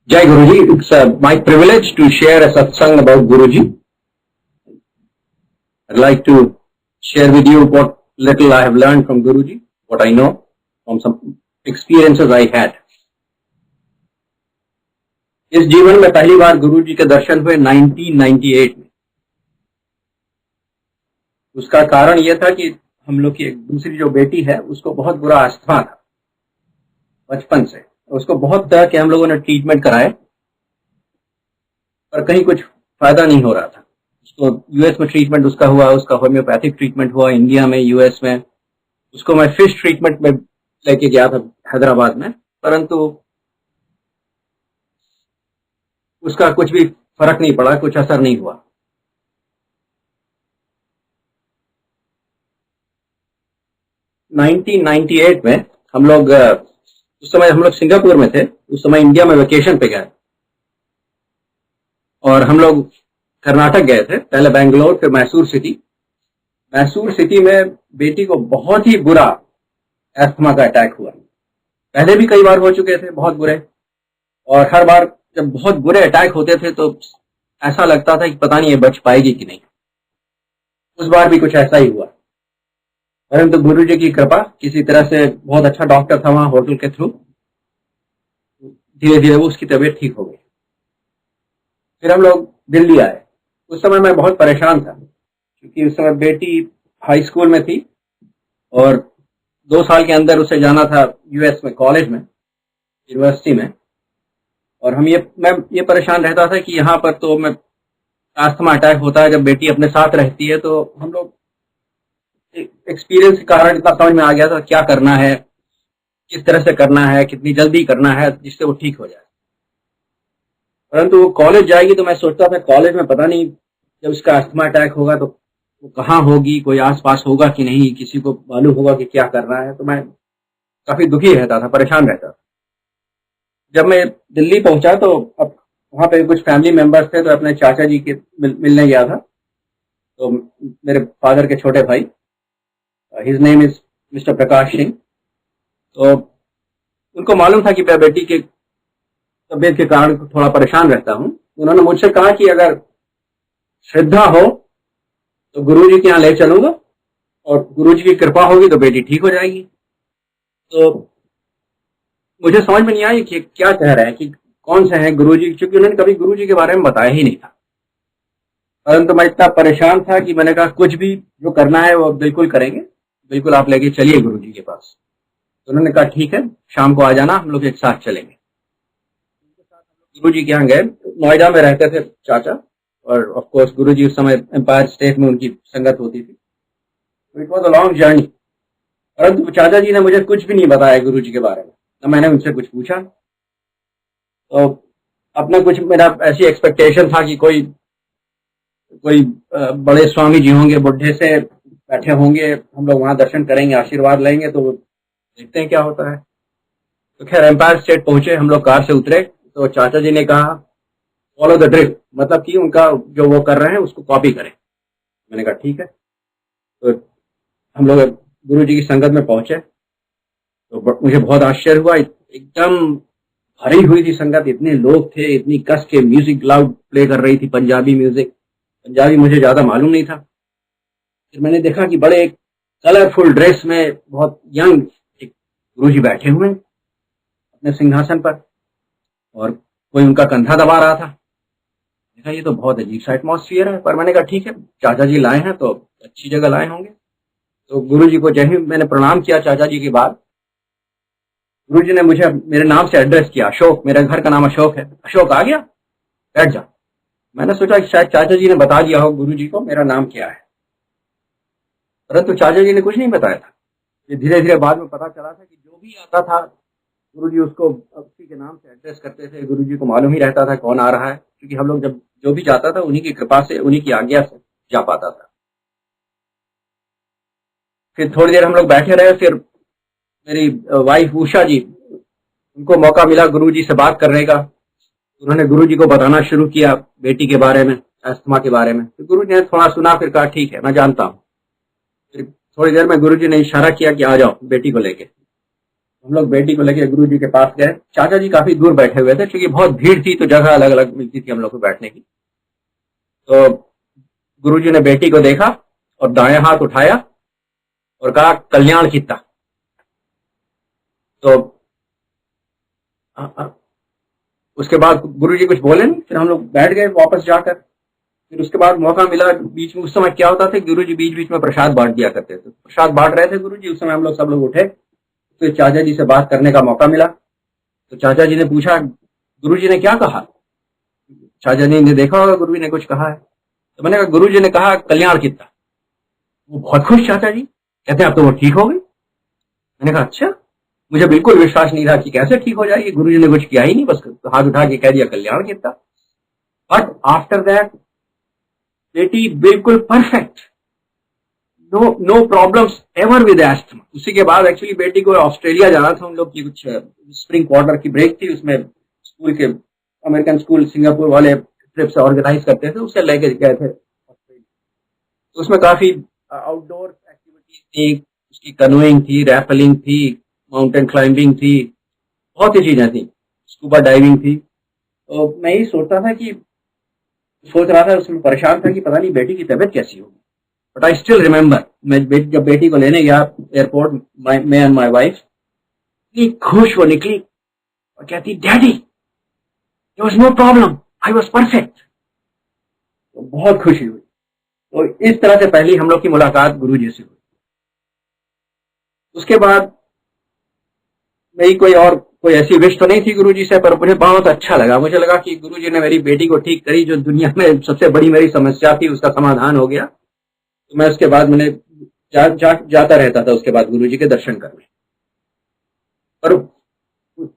Jai Guruji, it's my privilege to share a satsang about Guruji. I'd like to share with you what little I have learned from Guruji, what I know from some experiences I had. इस जीवन में पहली बार गुरुजी के दर्शन हुए 1998 में। उसका कारण यह था कि हम लोग की एक दूसरी जो बेटी है उसको बहुत बुरा अस्थमा था बचपन से। उसको बहुत तरह के हम लोगों ने ट्रीटमेंट कराए पर कहीं कुछ फायदा नहीं हो रहा था। उसको यूएस में ट्रीटमेंट उसका हुआ, उसका होम्योपैथिक ट्रीटमेंट हुआ इंडिया में, यूएस में। उसको मैं फिश ट्रीटमेंट में लेके गया था हैदराबाद में, परंतु उसका कुछ भी फर्क नहीं पड़ा, कुछ असर नहीं हुआ। नाइनटीन 98 में हम लोग उस समय हम लोग सिंगापुर में थे, उस समय इंडिया में वेकेशन पे गए और हम लोग कर्नाटक गए थे, पहले बेंगलोर फिर मैसूर सिटी। मैसूर सिटी में बेटी को बहुत ही बुरा एस्थमा का अटैक हुआ। पहले भी कई बार हो चुके थे बहुत बुरे, और हर बार जब बहुत बुरे अटैक होते थे तो ऐसा लगता था कि पता नहीं ये बच पाएगी कि नहीं। उस बार भी कुछ ऐसा ही हुआ, परंतु गुरु जी की कृपा, किसी तरह से बहुत अच्छा डॉक्टर था वहां होटल के थ्रू, धीरे धीरे वो उसकी तबीयत ठीक हो गई। फिर हम लोग दिल्ली आए। उस समय मैं बहुत परेशान था क्योंकि उस समय बेटी हाई स्कूल में थी और 2 साल के अंदर उसे जाना था यूएस में, कॉलेज में, यूनिवर्सिटी में। और मैं ये परेशान रहता था कि यहाँ पर तो मैं अस्थमा अटैक होता है जब बेटी अपने साथ रहती है। तो हम लोग एक्सपीरियंस के कारण इतना समझ में आ गया था क्या करना है, किस तरह से करना है, कितनी जल्दी करना है जिससे वो ठीक हो जाए। परंतु वो कॉलेज जाएगी तो मैं सोचता था कॉलेज में पता नहीं जब उसका अस्थमा अटैक होगा तो वो कहाँ होगी, कोई आसपास होगा कि नहीं, किसी को मालूम होगा कि क्या करना है। तो मैं काफी दुखी रहता था, परेशान रहता था। जब मैं दिल्ली पहुंचा तो अब वहां पे कुछ फैमिली मेंबर्स थे, तो अपने चाचा जी के मिलने गया था। तो मेरे फादर के छोटे भाई, his name is mister Prakash Singh. तो उनको मालूम था कि मैं बेटी के तबीयत के कारण थोड़ा परेशान रहता हूं। उन्होंने मुझसे कहा कि अगर श्रद्धा हो तो गुरुजी के यहाँ ले चलूंगा और गुरुजी की कृपा होगी तो बेटी ठीक हो जाएगी। तो मुझे समझ में नहीं आया कि क्या कह रहे हैं, कि कौन से हैं गुरुजी, क्योंकि उन्होंने कभी गुरुजी के बारे में बताया ही नहीं था। परंतु मैं इतना परेशान था कि मैंने कहा कुछ भी जो करना है वो बिल्कुल करेंगे, बिल्कुल आप लेके चलिए गुरुजी के पास। तो उन्होंने कहा ठीक है, शाम को आ जाना, हम लोग एक साथ चलेंगे। गुरुजी के यहाँ गए। नोएडा में रहते थे चाचा, और ऑफ कोर्स गुरुजी उस समय एम्पायर स्टेट में उनकी संगत होती थी। It was a long journey. परंतु चाचा जी ने मुझे कुछ भी नहीं बताया गुरुजी के बारे में, न मैंने उनसे कुछ पूछा। तो अपना कुछ मेरा ऐसी एक्सपेक्टेशन था कि कोई बड़े स्वामी जी होंगे, बुढ़े से बैठे होंगे, हम लोग वहां दर्शन करेंगे, आशीर्वाद लेंगे, तो देखते हैं क्या होता है। तो खैर एम्पायर स्टेट पहुंचे, हम लोग कार से उतरे तो चाचा जी ने कहा फॉलो द ड्रिफ्ट, मतलब कि उनका जो वो कर रहे हैं उसको कॉपी करें। मैंने कहा ठीक है। तो हम लोग गुरु जी की संगत में पहुंचे तो मुझे बहुत आश्चर्य हुआ। एकदम भरी हुई थी संगत, इतने लोग थे, इतनी कस के म्यूजिक लाउड प्ले कर रही थी, पंजाबी म्यूजिक। पंजाबी मुझे ज्यादा मालूम नहीं था। फिर मैंने देखा कि बड़े कलरफुल ड्रेस में बहुत यंग एक गुरुजी बैठे हुए हैं अपने सिंहासन पर, और कोई उनका कंधा दबा रहा था। देखा ये तो बहुत अजीब सा एटमॉस्फियर है, पर मैंने कहा ठीक है, चाचा जी लाए हैं तो अच्छी जगह लाए होंगे। तो गुरुजी को जैसे मैंने प्रणाम किया चाचा जी के बाद, गुरुजी ने मुझे मेरे नाम से एड्रेस किया, अशोक, मेरे घर का नाम अशोक है। अशोक आ गया, बैठ जा। मैंने सोचा कि शायद चाचा जी ने बता दिया हो गुरुजी को मेरा नाम क्या है, परंतु चाचा जी ने कुछ नहीं बताया था। ये धीरे धीरे बाद में पता चला था कि जो भी आता था गुरुजी उसको उसी के नाम से एड्रेस करते थे। गुरुजी को मालूम ही रहता था कौन आ रहा है, क्योंकि हम लोग जब जो भी जाता था उन्हीं की कृपा से, उन्हीं की आज्ञा से जा पाता था। फिर थोड़ी देर हम लोग बैठे रहे। फिर मेरी वाइफ उषा जी, उनको मौका मिला गुरुजी से बात करने का। उन्होंने गुरुजी को बताना शुरू किया बेटी के बारे में, अस्थमा के बारे में। तो गुरुजी ने थोड़ा सुना, फिर कहा ठीक है मैं जानता हूँ। फिर थोड़ी देर में गुरुजी ने इशारा किया कि आ जाओ बेटी को लेके। हम लोग बेटी को लेके गुरु जी के पास गए। चाचा जी काफी दूर बैठे हुए थे, क्योंकि बहुत भीड़ थी तो जगह अलग अलग मिलती थी हम लोग को बैठने की। तो गुरु जी ने बेटी को देखा और दाएं हाथ उठाया और कहा, कल्याण किता। तो उसके बाद गुरु जी कुछ बोले नहीं, फिर हम लोग बैठ गए वापस जाकर। फिर उसके बाद मौका मिला बीच में, उस समय क्या होता था, गुरु जी बीच बीच में प्रसाद बांट दिया करते थे। प्रसाद बांट रहे थे गुरु जी, उस समय हम लोग सब लोग उठे, फिर चाचा जी से बात करने का मौका मिला। तो चाचा जी ने पूछा, गुरु जी ने क्या कहा? चाचा जी ने देखा होगा गुरु जी ने कुछ कहा है, तो मैंने कहा गुरु जी ने कहा कल्याण कितना। वो बहुत खुश चाचा जी, कहते हैं अब तो वो ठीक हो गई। मैंने कहा अच्छा। मुझे बिल्कुल विश्वास नहीं था कि कैसे ठीक हो जाएगी, गुरु जी ने कुछ किया ही नहीं, बस हाथ उठा के कह दिया कल्याण कितना। बट आफ्टर दैट बेटी बिल्कुल perfect, no no problems ever with asthma. उसी के बाद एक्चुअली बेटी को ऑस्ट्रेलिया जाना था, उन लोग की कुछ स्प्रिंग क्वार्टर की ब्रेक थी, उसमें स्कूल के अमेरिकन स्कूल सिंगापुर वाले ट्रिप से ऑर्गेनाइज करते थे, उससे लेके गए थे। तो उसमें काफी आउटडोर एक्टिविटीज थी, उसकी कनोइंग थी, रैपलिंग थी, माउंटेन क्लाइंबिंग थी, बहुत सी चीजें थी, स्कूबा डाइविंग थी। तो मैं यही सोच रहा था, उसमें परेशान था कि पता नहीं बेटी की तबीयत कैसी होगी। बट आई स्टिल रिमेम्बर, मैं जब बेटी को लेने गया एयरपोर्ट, मैं एंड माई वाइफ, इतनी खुश वो निकली और कहती, daddy there was no problem, I was perfect. तो बहुत खुशी हुई। तो इस तरह से पहली हम लोग की मुलाकात गुरु जी से हुई। उसके बाद मेरी कोई ऐसी विश तो नहीं थी गुरु जी से, पर मुझे बहुत अच्छा लगा। मुझे लगा कि गुरु जी ने मेरी बेटी को ठीक करी, जो दुनिया में सबसे बड़ी मेरी समस्या थी उसका समाधान हो गया। तो मैं उसके बाद मैंने जाता रहता था उसके बाद गुरु जी के दर्शन करने। और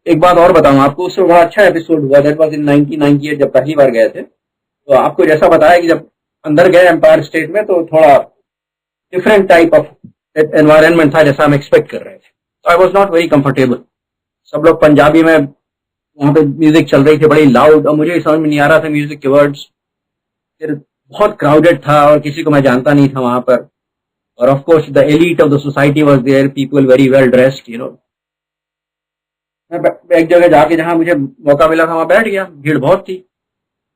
एक बात और बताऊं आपको, उससे बड़ा अच्छा एपिसोड हुआ, दैट वाज इन 1998 जब पहली बार गए थे। तो आपको जैसा बताया कि जब अंदर गए एम्पायर स्टेट में, तो थोड़ा डिफरेंट टाइप ऑफ एनवायरनमेंट था जैसा हम एक्सपेक्ट कर रहे थे। तो I was not very comfortable. सब लोग पंजाबी में, वहां पे म्यूजिक चल रही थी बड़ी लाउड, और मुझे समझ में नहीं आ रहा था म्यूजिक के वर्ड्स। फिर बहुत क्राउडेड था और किसी को मैं जानता नहीं था वहां पर। और of course the elite of the society was there, people very well dressed, you know. मैं एक जगह जाके जहां मुझे मौका मिला था वहां बैठ गया, भीड़ बहुत थी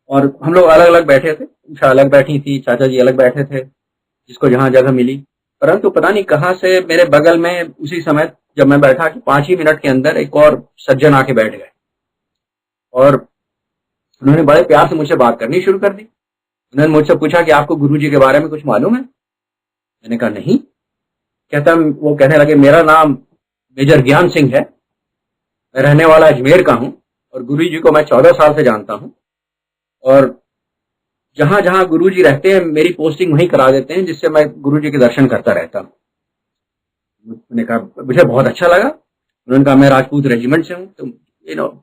और हम लोग अलग अलग बैठे थे। उषा अलग बैठी थी, चाचा जी अलग बैठे थे, जिसको जहां जगह मिली। परंतु पता नहीं कहां से मेरे बगल में उसी समय जब मैं बैठा कि 5 ही मिनट के अंदर एक और सज्जन आके बैठ गए और उन्होंने बड़े प्यार से मुझसे बात करनी शुरू कर दी। उन्होंने मुझसे पूछा कि आपको गुरु जी के बारे में कुछ मालूम है? मैंने कहा नहीं। वो कहने लगे, मेरा नाम मेजर ज्ञान सिंह है, मैं रहने वाला अजमेर का हूं और गुरु जी को मैं 14 साल से जानता हूं, और जहां जहां गुरु जी रहते हैं मेरी पोस्टिंग वहीं करा देते हैं, जिससे मैं गुरु जी के दर्शन करता रहता हूं। मैंने कहा मुझे बहुत अच्छा लगा। उन्होंने कहा मैं राजपूत रेजिमेंट से हूँ, तो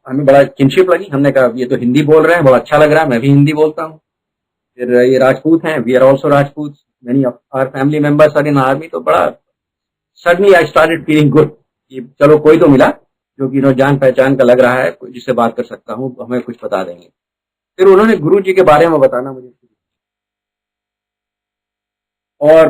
हमें बड़ा किनशिप लगी। हमने कहा ये तो हिंदी बोल रहे हैं, बड़ा अच्छा लग रहा है, मैं भी हिंदी बोलता हूँ। फिर ये राजपूत हैं, we are also Rajput, many of our family members are in army. तो बड़ा suddenly I started feeling good कि चलो कोई तो मिला जो कि जान पहचान का लग रहा है, जिससे बात कर सकता हूँ, हमें कुछ बता देंगे। फिर उन्होंने गुरु जी के बारे में बताना मुझे, और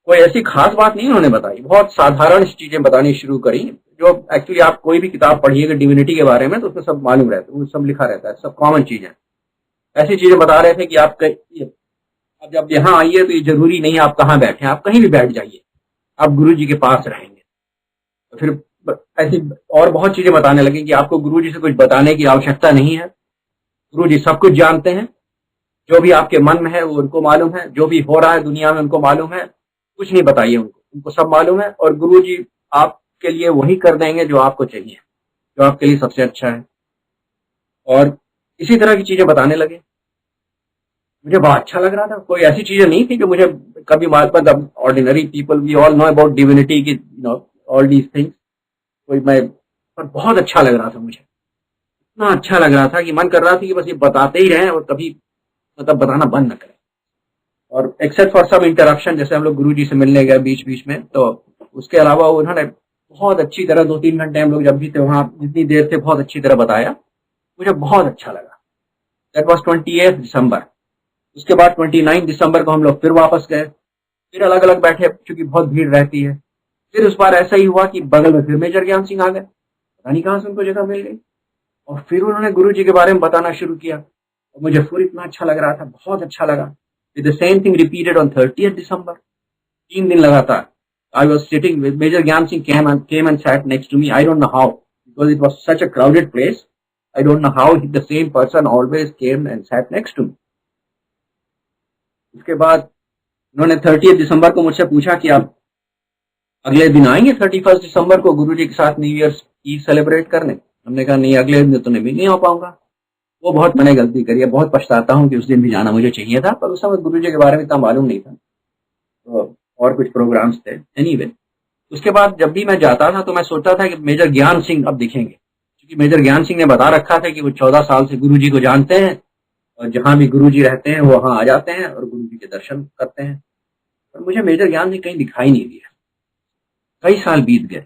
कोई ऐसी खास बात नहीं उन्होंने बताई, बहुत साधारण चीजें बतानी शुरू करी, जो एक्चुअली आप कोई भी किताब पढ़िएगा डिविनिटी के बारे में तो उसमें सब मालूम रहता है, वो सब लिखा रहता है, सब कॉमन चीजें। ऐसी चीजें बता रहे थे कि आप जब यहाँ आइए तो ये जरूरी नहीं आप कहाँ बैठे, आप कहीं भी बैठ जाइए, आप गुरु जी के पास रहेंगे। तो फिर ऐसी और बहुत चीजें बताने लगे कि आपको गुरु जी से कुछ बताने की आवश्यकता नहीं है, गुरु जी सब कुछ जानते हैं, जो भी आपके मन में है वो उनको मालूम है, जो भी हो रहा है दुनिया में उनको मालूम है, कुछ नहीं बताइए उनको सब मालूम है, और गुरु जी आपके लिए वही कर देंगे जो आपको चाहिए, जो आपके लिए सबसे अच्छा है। और इसी तरह की चीजें बताने लगे। मुझे बहुत अच्छा लग रहा था। कोई ऐसी चीजें नहीं थी जो मुझे कभी मतलब ordinary people we all know about divinity की ऑल दीज थिंग्स, पर बहुत अच्छा लग रहा था मुझे, इतना अच्छा लग रहा था कि मन कर रहा था कि बस ये बताते ही रहें और कभी मतलब बताना बंद न करें। और एक्सेप्ट फॉर सम इंटरप्शन, जैसे हम लोग गुरु जी से मिलने गए बीच बीच में, तो उसके अलावा उन्होंने बहुत अच्छी तरह 2-3 घंटे हम लोग जब भी थे वहां, जितनी देर थे बहुत अच्छी तरह बताया, मुझे बहुत अच्छा लगा। दैट वाज 28 दिसंबर। उसके बाद 29 दिसंबर को हम लोग फिर वापस गए, फिर अलग अलग बैठे, क्योंकि बहुत भीड़ रहती है। फिर उस बार ऐसा ही हुआ कि बगल में फिर मेजर ज्ञान सिंह आ गए, पता नहीं कहाँ से उनको जगह मिल गई, और फिर उन्होंने गुरु जी के बारे में बताना शुरू किया, और मुझे फिर इतना अच्छा लग रहा था, बहुत अच्छा लगा। The same thing repeated on 30th December, 3 दिन लगातार। I was sitting with Major Gyan Singh came and sat next to me. I don't know how, because it was such a crowded place. I don't know how the same person always came and sat next to me. उसके बाद उन्होंने 30th December को मुझसे पूछा कि आप अगले दिन आएंगे 31st December को गुरु जी के साथ न्यू ईयर ईव सेलिब्रेट करने। हमने कहा नहीं, अगले दिन तो नहीं हो पाऊंगा। वो बहुत मैंने गलती करी है, बहुत पछताता हूँ कि उस दिन भी जाना मुझे चाहिए था, पर उस समय गुरु जी के बारे में इतना मालूम नहीं था, तो और कुछ प्रोग्राम्स थे। एनीवे, उसके बाद जब भी मैं जाता था तो मैं सोचता था कि मेजर ज्ञान सिंह अब दिखेंगे, क्योंकि मेजर ज्ञान सिंह ने बता रखा था कि वो 14 साल से गुरु जी को जानते हैं, और जहां भी गुरु जी रहते हैं वो वहां आ जाते हैं और गुरु जी के दर्शन करते हैं। पर मुझे मेजर ज्ञान सिंह कहीं दिखाई नहीं दिया। कई साल बीत गए,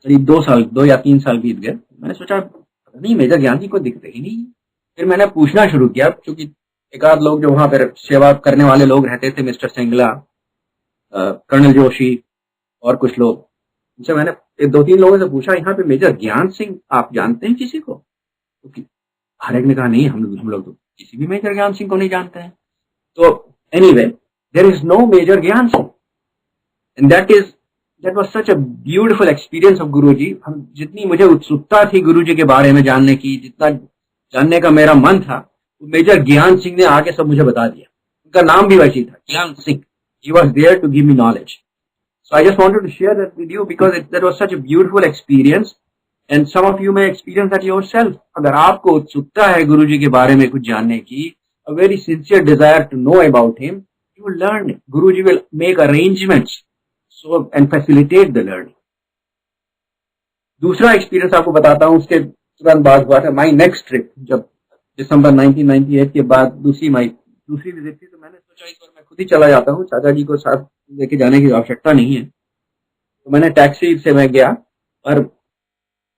करीब 2 या 3 साल बीत गए। मैंने सोचा पता नहीं मेजर ज्ञान सिंह को दिखते ही नहीं। फिर मैंने पूछना शुरू किया, क्योंकि एक आध लोग जो वहां पर सेवा करने वाले लोग रहते थे, मिस्टर सिंगला, कर्नल जोशी और कुछ लोग, उनसे मैंने 2-3 लोगों से पूछा, यहाँ पे मेजर ज्ञान सिंह आप जानते हैं किसी को? तो हर एक ने कहा नहीं, हम लोग तो किसी भी मेजर ज्ञान सिंह को नहीं जानते हैं। तो anyway, there is no major Gyan Singh, and that was such a beautiful experience of Guruji. हम जितनी मुझे उत्सुकता थी गुरुजी के बारे में जानने की, जितना जानने का मेरा मन था, वो मेजर ज्ञान सिंह ने आके सब मुझे बता दिया। उनका नाम भी वैसी था, ज्ञान Singh. He was there to give me knowledge. So I just wanted to share that with you because that was such a beautiful experience, and some of you may experience that yourself. अगर आपको उत्सुकता है गुरुजी के बारे में कुछ जानने की, a very sincere desire to know about him, you will learn it. Guruji will make arrangements so and facilitate the learning. दूसरा एक्सपीरियंस आपको बताता हूँ, उसके तुरंत बाद हुआ था माई नेक्स्ट ट्रिप। जब दिसंबर 1998 के बाद दूसरी विजिट थी, तो मैंने सोचा इस बार मैं खुद ही चला जाता हूँ, चाचा जी को साथ लेके जाने की आवश्यकता नहीं है। तो मैंने टैक्सी से मैं गया, और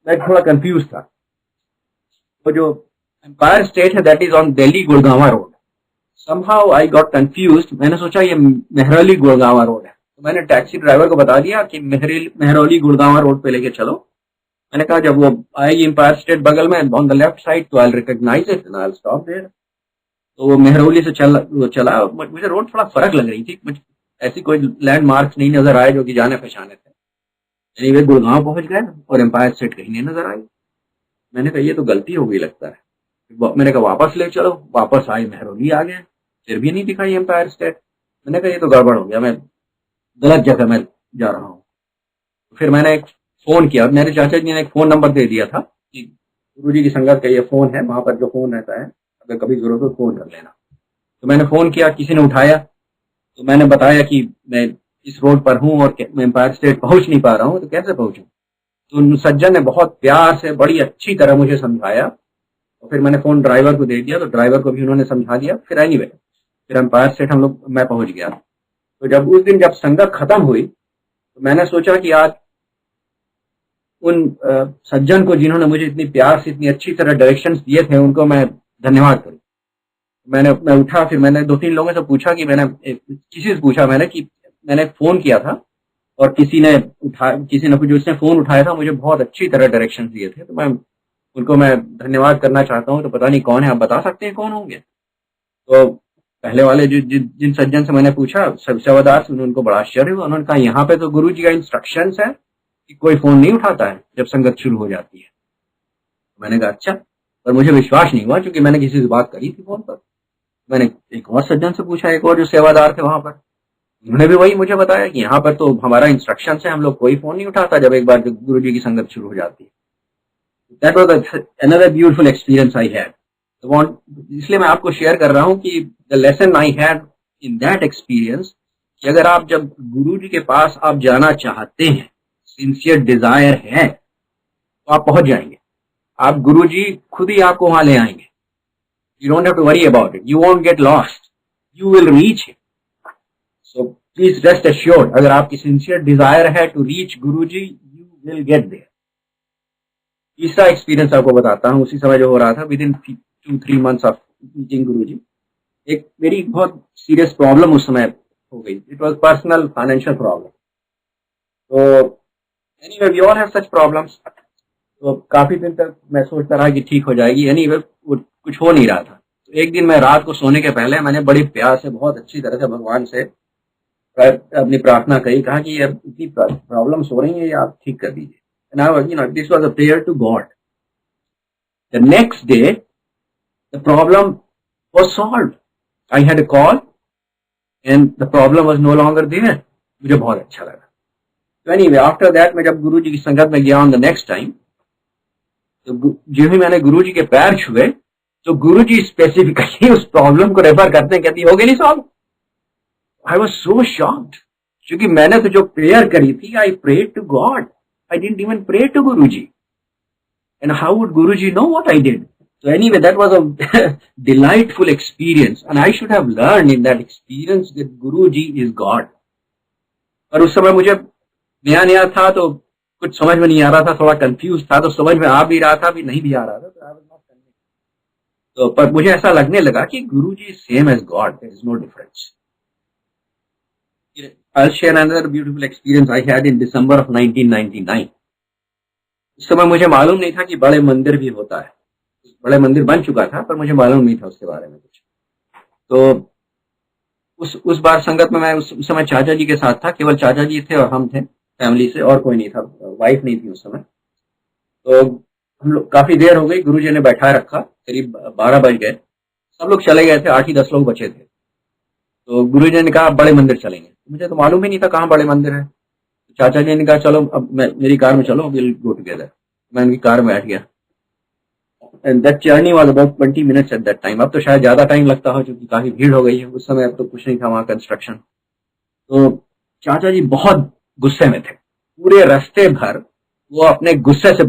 मैं थोड़ा कंफ्यूज था। तो जो एम्पायर स्टेट है that is on Delhi Gurgaon road, somehow I got confused. मैंने सोचा ये मेहरौली गुड़गांवा रोड है, तो मैंने टैक्सी ड्राइवर को बता दिया कि मेहरौली गुड़गांवा रोड पे लेके चलो। मैंने कहा जब वो आएगी एम्पायर स्टेट बगल में ऑन द लेफ्ट साइड, तो I recognize it and I will stop there. तो वो मेहरौली से चला। मुझे रोड थोड़ा फर्क लग रही थी, मुझे ऐसी कोई लैंडमार्क्स नहीं नजर आए जो कि जाने पहचाने थे। एनीवे, गुड़गांव पहुंच गए और एम्पायर स्टेट कहीं नहीं नजर आई। मैंने कहा ये तो गलती हो गई लगता है। मैंने कहा वापस ले चलो, वापस आए, मेहरौली आ गए, फिर भी नहीं दिखाई एम्पायर स्टेट। मैंने कहा ये तो गड़बड़ हो गया, मैं गलत जगह में जा रहा हूँ। फिर मैंने एक फोन किया, मेरे चाचा जी ने एक फोन नंबर दे दिया था कि गुरुजी की संगत का ये फोन है, वहां पर जो फोन रहता है, अगर कभी जरूरत हो फोन कर लेना। तो मैंने फोन किया, किसी ने उठाया, तो मैंने बताया कि मैं इस रोड पर हूँ और मैं एम्पायर स्टेट पहुंच नहीं पा रहा हूँ, तो कैसे पहुंचूं। तो सज्जन ने बहुत प्यार से बड़ी अच्छी तरह मुझे समझाया, और फिर मैंने फोन ड्राइवर को दे दिया, तो ड्राइवर को भी उन्होंने समझा दिया। फिर एनीवे, फिर एम्पायर स्टेट मैं पहुंच गया। तो जब उस दिन जब संगत खत्म हुई, तो मैंने सोचा कि आज उन सज्जन को जिन्होंने मुझे इतनी प्यार से इतनी अच्छी तरह डायरेक्शंस दिए थे, उनको मैं धन्यवाद करूं। मैं उठा, फिर मैंने 2-3 लोगों से पूछा कि किसी से पूछा मैंने कि मैंने फोन किया था और किसी ने जिसने फोन उठाया था मुझे बहुत अच्छी तरह डायरेक्शन दिए थे, तो उनको मैं धन्यवाद करना चाहता हूँ। तो पता नहीं कौन है, आप बता सकते हैं कौन होंगे? तो पहले वाले जिन सज्जन से मैंने पूछा, सेवादार से, उनको बड़ा आश्चर्य हुआ। उन्होंने कहा यहाँ पे तो गुरु जी का इंस्ट्रक्शंस है कि कोई फोन नहीं उठाता है जब संगत शुरू हो जाती है। मैंने कहा अच्छा, पर मुझे विश्वास नहीं हुआ क्योंकि मैंने किसी से बात करी थी फोन पर। मैंने एक और सज्जन से पूछा, एक और जो सेवादार थे वहां पर, उन्होंने भी वही मुझे बताया कि यहाँ पर तो हमारा इंस्ट्रक्शन है, हम लोग कोई फोन नहीं उठाता जब एक बार गुरु जी की संगत शुरू हो जाती है। That was another beautiful experience I had. इसलिए मैं आपको शेयर कर रहा हूँ कि the lesson I had in that experience, कि अगर आप जब गुरु जी के पास आप जाना चाहते हैं, सिंसियर डिजायर है, तो आप पहुंच जाएंगे। आप गुरु जी खुद ही आपको वहां ले आएंगे। You don't have to worry about it. You won't get lost. You will reach him. So please rest assured, अगर आपकी sincere desire है to reach Guruji, you will get there. तीसरा एक्सपीरियंस आपको बताता हूँ, उसी समय जो हो रहा था, within 2-3 months of meeting Guruji, एक मेरी बहुत सीरियस प्रॉब्लम उस समय हो गई। It was personal financial problem. तो anyway we all have such problems. तो काफी दिन तक मैं सोचता रहा कि ठीक हो जाएगी, एनीवे कुछ हो नहीं रहा था। तो एक दिन मैं रात को सोने के पहले मैंने बड़ी प्यार से बहुत अच्छी तरह से भगवान से अपनी प्रार्थना कही, कहा कि यार इतनी प्रॉब्लम्स हो रही हैं, ये आप ठीक कर दीजिए। And I was, this was a prayer to God. The next day the problem was solved. I had a call and the problem was no longer there. मुझे बहुत अच्छा लगा। तो एनीवे आफ्टर दैट मैं जब गुरुजी की संगत में गया ऑन द नेक्स्ट टाइम, तो जो ही मैंने गुरुजी के पैर छुए तो गुरुजी स्पेसिफिकली उस प्रॉब्लम को रेफर करते हैं, कहती हो गई नहीं solve. I was so shocked, क्योंकि मैंने तो जो प्रेयर करी थी, I prayed to God, I didn't even pray to Guruji, and how would Guruji know what I did? So anyway, that was a delightful experience, and I should have learned in that experience that Guruji is God. पर उस समय मुझे नया नया था, तो कुछ समझ में नहीं आ रहा था, थोड़ा कंफ्यूज था, तो समझ में आ भी रहा था, भी नहीं भी आ रहा था, तो I was not convinced. तो पर मुझे ऐसा लगने लगा कि गुरुजी is same as God, there is no difference. I'll share another beautiful experience I had in December of 1999. उस समय मुझे मालूम नहीं था कि बड़े मंदिर भी होता है। बड़े मंदिर बन चुका था, पर मुझे मालूम नहीं था उसके बारे में कुछ। तो उस बार संगत में मैं उस समय चाचा जी के साथ था, केवल चाचा जी थे और हम थे फैमिली से, और कोई नहीं था, वाइफ नहीं थी उस समय। तो हम लोग काफी देर हो गई, गुरुजी ने बैठा रखा, करीब 12 बज गए, सब लोग चले गए थे, 8 ही 10 लोग बचे थे। तो गुरुजी ने कहा बड़े मंदिर चलेंगे। मुझे तो मालूम ही नहीं था कहाँ बड़े मंदिर है। चाचा जी ने कहा चलो अब मेरी कार में चलो, विल गो टुगेदर। मैं उनकी कार में बैठ गया। And that journey was about 20 minutes at that time. अब तो शायद ज्यादा टाइम लगता हो, क्योंकि काफी भीड़ हो गई है उस समय। अब तो कुछ नहीं था वहां कंस्ट्रक्शन। तो चाचा जी बहुत गुस्से में थे, पूरे रास्ते भर वो अपने गुस्से से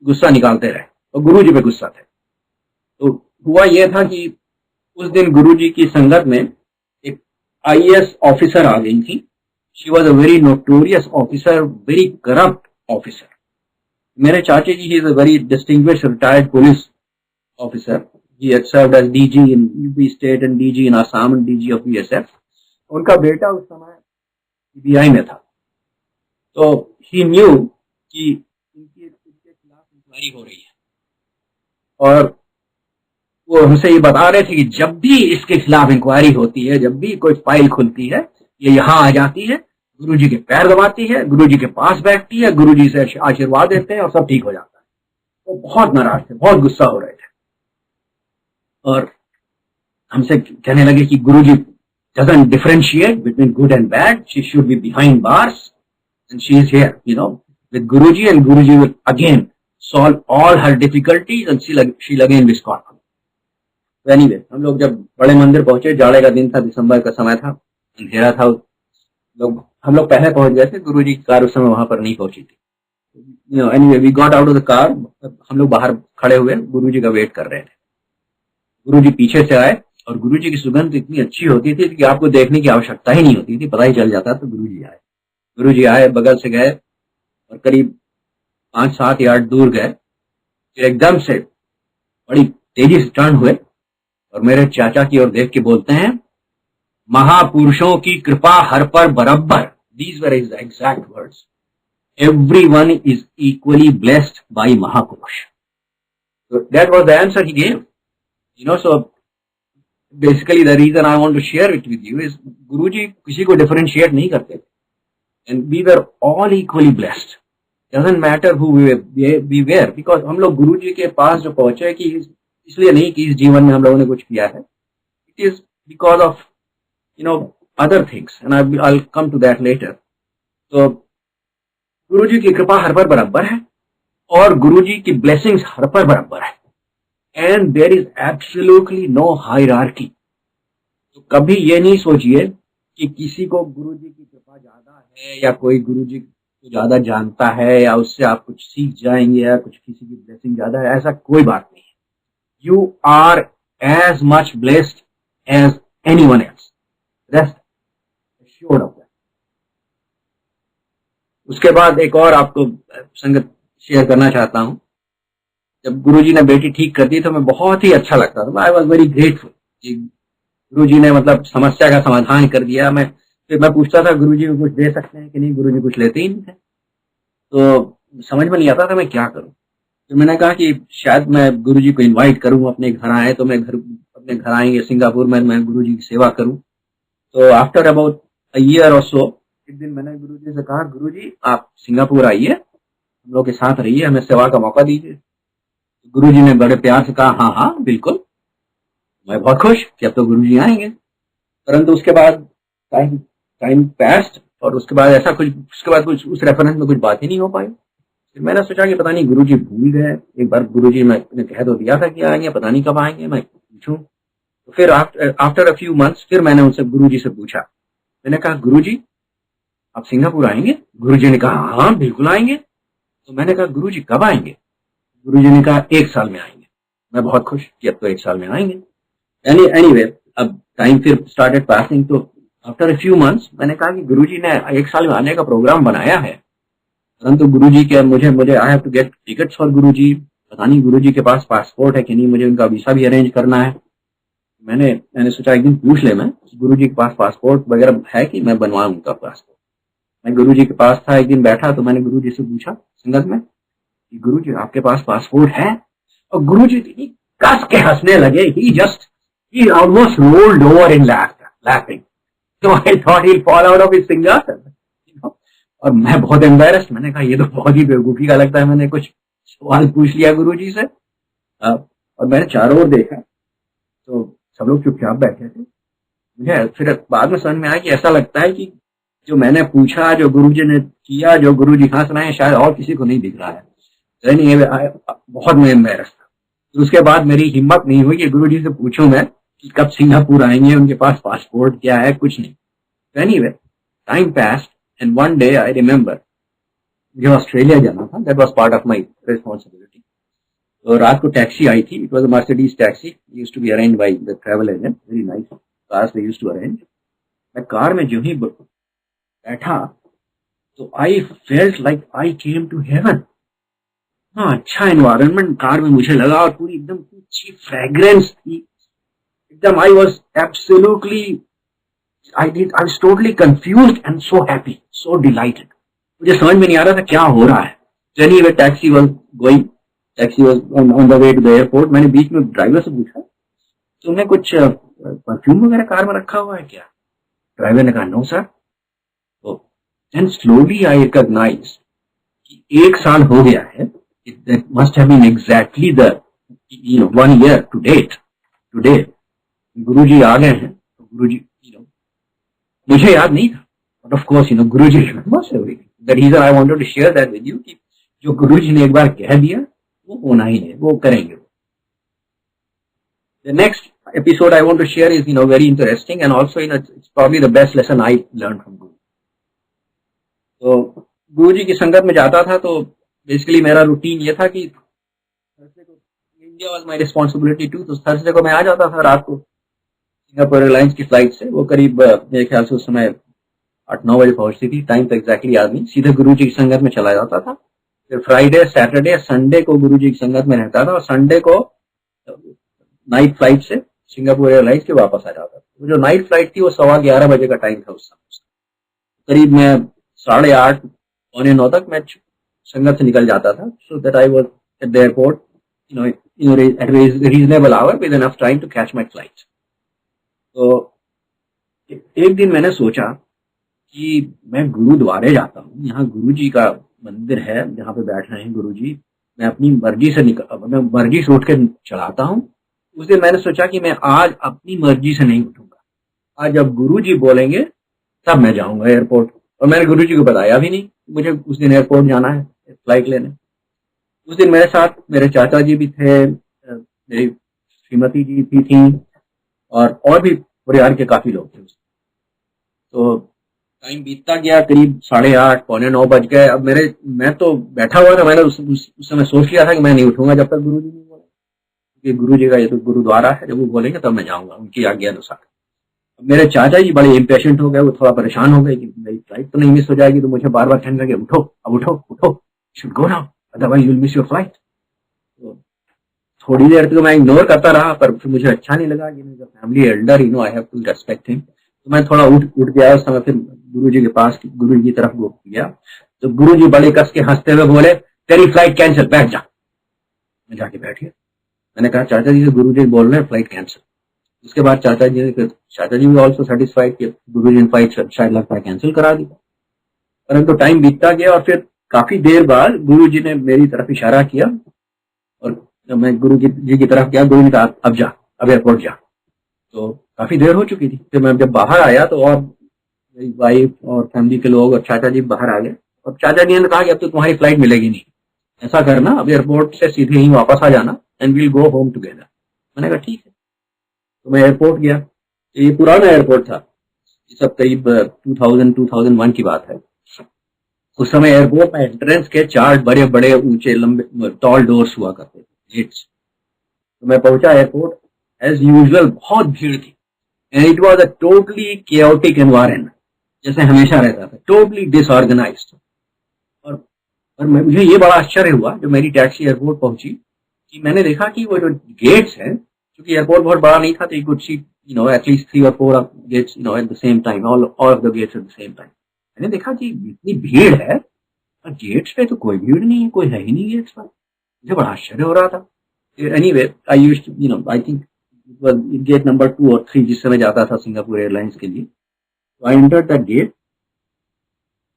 गुस्सा निकालते रहे, और गुरुजी पे गुस्सा थे। तो हुआ ये था कि उस दिन गुरुजी की संगत में एक आईएएस ऑफिसर आ गई थी। She was a very notorious officer, very corrupt officer. मेरे चाचा जी, he is a very distinguished retired police officer. He had served as DG in UP state and DG in Assam and DG of BSF. उनका बेटा उस समय CBI में था। तो he knew कि इनके खिलाफ इंक्वायरी हो रही है, और वो हमसे ये बता रहे थे कि जब भी इसके खिलाफ इंक्वायरी होती है, जब भी कोई फाइल खुलती है, ये यहाँ आ जाती है, गुरुजी के पैर दबाती है, गुरुजी के पास बैठती है, गुरुजी से आशीर्वाद देते हैं और सब ठीक हो जाता है। वो बहुत नाराज थे, बहुत गुस्सा हो रहे थे, और हमसे कहने लगे कि गुरुजी doesn't differentiate between good and bad. She should be behind bars, and she is here, with Guruji, and Guruji will again solve all her difficulties, and she'll again be scot free. So anyway, हम लोग जब बड़े मंदिर पहुंचे, जाड़े का दिन था, दिसंबर का समय था, अंधेरा था, हम लोग पहले पहुंच गए थे। गुरुजी की कार उस समय वहां पर नहीं पहुंची थी। Anyway we got out of the car. हम लोग बाहर खड़े हुए गुरुजी का वेट कर रहे थे। गुरुजी पीछे से आए, और गुरुजी की सुगंध इतनी अच्छी होती थी कि आपको देखने की आवश्यकता ही नहीं होती थी, पता ही चल जाता तो गुरुजी आए। गुरुजी आए, बगल से गए, और करीब 5-7 यार्ड दूर गए, फिर एकदम से बड़ी तेजी से टर्न हुए, और मेरे चाचा की ओर देख के बोलते हैं, महापुरुषों की कृपा हर पर बराबर। These were his exact words. Everyone is equally blessed by Mahapurush. So that was the answer he gave. So basically the reason I want to share it with you is Guruji किसी को differentiate नहीं करते, and we were all equally blessed. Doesn't matter who we were, because हम लोग गुरुजी के पास जो पहुंचे कि इसलिए नहीं कि इस जीवन में हम लोगों ने कुछ किया है. It is because of other things, and I'll come to that later. तो गुरुजी की कृपा हर पर बराबर है, और गुरुजी की ब्लेसिंग्स हर पर बराबर है, and there is absolutely no hierarchy. तो कभी ये नहीं सोचिए कि किसी को गुरुजी की कृपा ज्यादा है, या कोई गुरुजी को ज्यादा जानता है, या उससे आप कुछ सीख जाएंगे, या कुछ किसी की ब्लेसिंग ज्यादा है. ऐसा कोई बात नहीं है. You are as much blessed as anyone else. Rest assured of that. उसके बाद एक और आपको संगत शेयर करना चाहता हूं. जब गुरुजी ने बेटी ठीक कर दी तो मैं बहुत ही अच्छा लगता था. आई वॉज वेरी ग्रेटफुल कि गुरुजी ने समस्या का समाधान कर दिया. मैं फिर मैं पूछता था गुरुजी को कुछ दे सकते हैं कि नहीं, गुरुजी कुछ लेते ही नहीं थे। तो समझ में नहीं आता था मैं क्या करूं। फिर मैंने कहा कि शायद मैं गुरुजी को इनवाइट करूं, अपने घर आए तो मैं अपने घर आएंगे सिंगापुर में, मैं गुरुजी की सेवा करूं। तो आफ्टर अबाउट अ ईयर और सो एक दिन मैंने गुरुजी से कहा, गुरुजी आप सिंगापुर आइए, हम लोग के साथ रहिए, हमें सेवा का मौका दीजिए। गुरुजी ने बड़े प्यार से कहा, हाँ हाँ बिल्कुल। मैं बहुत खुश कि अब तो गुरुजी आएंगे। परंतु उसके बाद टाइम टाइम पास्ट, और उसके बाद कुछ उस रेफरेंस में कुछ बात ही नहीं हो पाई। फिर मैंने सोचा कि पता नहीं गुरुजी भूल गए। एक बार गुरुजी ने कह तो दिया था कि आएंगे, पता नहीं कब आएंगे, मैं पूछूं। तो फिर आफ्टर अ फ्यू मंथ्स फिर मैंने उनसे गुरुजी से पूछा। मैंने कहा, गुरुजी आप सिंगापुर आएंगे? गुरुजी ने कहा, हाँ बिल्कुल आएंगे। तो मैंने कहा, गुरुजी कब आएंगे? गुरुजी ने कहा, 1 साल में आएंगे। मैं बहुत खुश कि अब तो 1 साल में आएंगे। एनीवे अब टाइम फिर स्टार्टेड पासिंग। तो आफ्टर अ फ्यू मंथ्स मैंने कहा कि गुरुजी ने 1 साल में आने का प्रोग्राम बनाया है, परंतु गुरुजी के मुझे I have to get tickets for Guruji. पता नहीं गुरुजी के पास पासपोर्ट है कि नहीं, मुझे उनका वीसा भी अरेंज करना है। मैंने सोचा एक दिन पूछ ले मैं, गुरुजी के पास पासपोर्ट वगैरह है कि मैं बनवाऊं उनका पासपोर्ट। मैं गुरुजी के पास था, एक दिन बैठा तो मैंने गुरुजी से पूछा संगत में कि गुरुजी आपके पास पासपोर्ट है? और गुरुजी इतनी कस के हंसने लगे, he almost rolled over in laughing. So I thought he'll fall out of his सिंहासन, और मैं बहुत एम्बेरस्ड। मैंने कहा ये तो बहुत ही बेवकूफी का लगता है, मैंने कुछ सवाल पूछ लिया गुरुजी से। और मैंने चारों ओर देखा तो सब लोग चुपचाप बैठे थे। मुझे फिर बाद में समझ में आया कि ऐसा लगता है कि जो मैंने पूछा, जो गुरुजी ने किया, जो गुरुजी हंस रहे हैं, शायद और किसी को नहीं दिख रहा है। बहुत मैं एम्बेरस था। तो उसके बाद मेरी हिम्मत नहीं हुई कि गुरुजी से पूछूं मैं कि कब सिंगापुर आएंगे, उनके पास पासपोर्ट क्या है, कुछ नहीं। Anyway time passed and one day I remember मुझे ऑस्ट्रेलिया जाना था, that was part of my responsibility. तो रात को टैक्सी आई थी, it was a Mercedes taxi, used to be arranged by the travel agent, very nice cars they used to arrange. मैं car में जो ही बैठा तो I felt like I came to heaven. हाँ, अच्छा एनवायरनमेंट कार में मुझे लगा, और पूरी एकदम अच्छी फ्रेग्रेंस थी एकदम। I was absolutely I was totally confused and so happy, so delighted. मुझे समझ में नहीं आ रहा था क्या हो रहा है। Anyway, taxi was on the way to the airport. मैंने बीच में ड्राइवर से पूछा, तुमने कुछ परफ्यूम वगैरह कार में रखा हुआ है क्या? ड्राइवर ने कहा, नो सर। तो then slowly I recognized कि 1 साल हो गया है। It must have been exactly the 1 year to date. Today, गुरुजी आ गए हैं। तो गुरुजी मुझे याद नहीं था, but of course Guruji remembers everything. The reason I wanted to share that with you कि जो गुरुजी ने एक बार कह दिया वो होना ही है, वो करेंगे। The next episode I want to share is very interesting and also it's probably the best lesson I learn from guru. तो गुरुजी की संगत में जाता था तो बेसिकली मेरा रूटीन ये था कि थर्सडे को, India was my responsibility to, तो थर्सडे को मैं आ जाता था रात को सिंगापुर एयरलाइंस की फ्लाइट से। वो करीब मेरे ख्याल से उस समय 8-9 बजे पहुंचती थी, टाइम तो एग्जैक्टली याद नहीं। सीधे गुरुजी की संगत में चला जाता था। फिर फ्राइडे, सैटरडे, संडे को गुरुजी की संगत में रहता था, और संडे को नाइट फ्लाइट से सिंगापुर एयरलाइंस के वापस आ जाता था। वो जो नाइट फ्लाइट थी वो 11:15 बजे का टाइम था उस समय। करीब मैं 8:30 पौने 9 तक मैं संगत से निकल जाता था, so that I was at the airport at reasonable hour with enough time to catch my flight. तो एक दिन मैंने सोचा कि मैं गुरुद्वारे जाता हूँ, यहाँ गुरुजी का मंदिर है जहाँ पे बैठ रहे हैं गुरुजी, मैं अपनी मर्जी से उठ के चलाता हूँ। उस दिन मैंने सोचा कि मैं आज अपनी मर्जी से नहीं उठूंगा, आज जब गुरुजी बोलेंगे तब मैं जाऊंगा एयरपोर्ट। और मैंने गुरुजी को बताया भी नहीं मुझे उस दिन एयरपोर्ट जाना है फ्लाइट लेने। उस दिन मेरे साथ मेरे चाचा जी भी थे, मेरी श्रीमती जी भी थी, और भी परिवार के काफी लोग थे। तो टाइम बीतता गया, करीब 8:30 पौने 9 बज गए। अब मैं तो बैठा हुआ था, मैंने उस समय सोच लिया था कि मैं नहीं उठूंगा जब तक गुरुजी नहीं बोले, क्योंकि गुरुजी का ये तो गुरुद्वारा है, जब वो बोलेंगे तब मैं जाऊंगा उनकी आज्ञा अनुसार। मेरे चाचा जी बड़े इम्पेशेंट हो गए, वो थोड़ा परेशान हो गए कि मेरी फ्लाइट तो नहीं मिस हो जाएगी। तो मुझे बार बार कहने लगे, उठो अब उठो उठो, should go now otherwise you will miss your flight. तो थोड़ी देर तक मैं इग्नोर करता रहा, पर फिर मुझे अच्छा नहीं लगा कि family elder I have to respect him. तो मैं थोड़ा उठ गया उस समय, फिर गुरुजी के पास, गुरुजी की तरफ गया, तो गुरुजी बड़े कस के हंसते हुए बोले, तेरी फ्लाइट कैंसिल, बैठ जा। मैं जाके बैठ गया। मैंने कहा चाचा जी से गुरुजी बोल रहे हैं फ्लाइट कैंसिल। उसके बाद चाचा जी भी ऑल्सो सेटिस्फाइड कि गुरुजी ने फ्लाइट शायद लगता है कैंसिल करा दी। परंतु टाइम बीतता गया और फिर काफी देर बाद गुरुजी ने मेरी तरफ इशारा किया और जब मैं गुरु जी की तरफ गया, गुरु ने कहा अब जा, अब एयरपोर्ट जा। तो काफी देर हो चुकी थी। फिर मैं जब बाहर आया तो और मेरी वाइफ और फैमिली के लोग और चाचा जी बाहर आ गए और चाचा जी ने कहा कि अब तो तुम्हारी फ्लाइट मिलेगी नहीं, ऐसा करना अब एयरपोर्ट से सीधे ही वापस आ जाना and we'll go home together. मैंने कहा ठीक है। तो मैं एयरपोर्ट गया। ये पुराना एयरपोर्ट था, ये सब करीब 2001 की बात है। उस समय एयरपोर्ट में एंट्रेंस के 4 बड़े बड़े ऊंचे लंबे टॉल डोर्स हुआ करते थे, गेट्स। तो मैं पहुंचा एयरपोर्ट, एज यूजुअल बहुत भीड़ थी and it was a totally chaotic environment, जैसे हमेशा रहता था, टोटली डिसऑर्गेनाइज्ड। और मुझे ये बड़ा आश्चर्य हुआ जब मेरी टैक्सी एयरपोर्ट पहुंची कि मैंने देखा कि वो जो गेट्स हैं, क्योंकि एयरपोर्ट बहुत बड़ा नहीं था, तो you could see at least 3 or 4 gates at the same time, all of the gates at the same time। मैंने देखा कि इतनी भीड़ है और गेट्स पे तो कोई भीड़ नहीं है, कोई है ही नहीं गेट्स पर। मुझे बड़ा आश्चर्य हो रहा था। Anyway I used I think it was gate number 2 और 3 जिससे मैं जाता था सिंगापुर एयरलाइंस के लिए। तो आई एंटर्ड दैट गेट।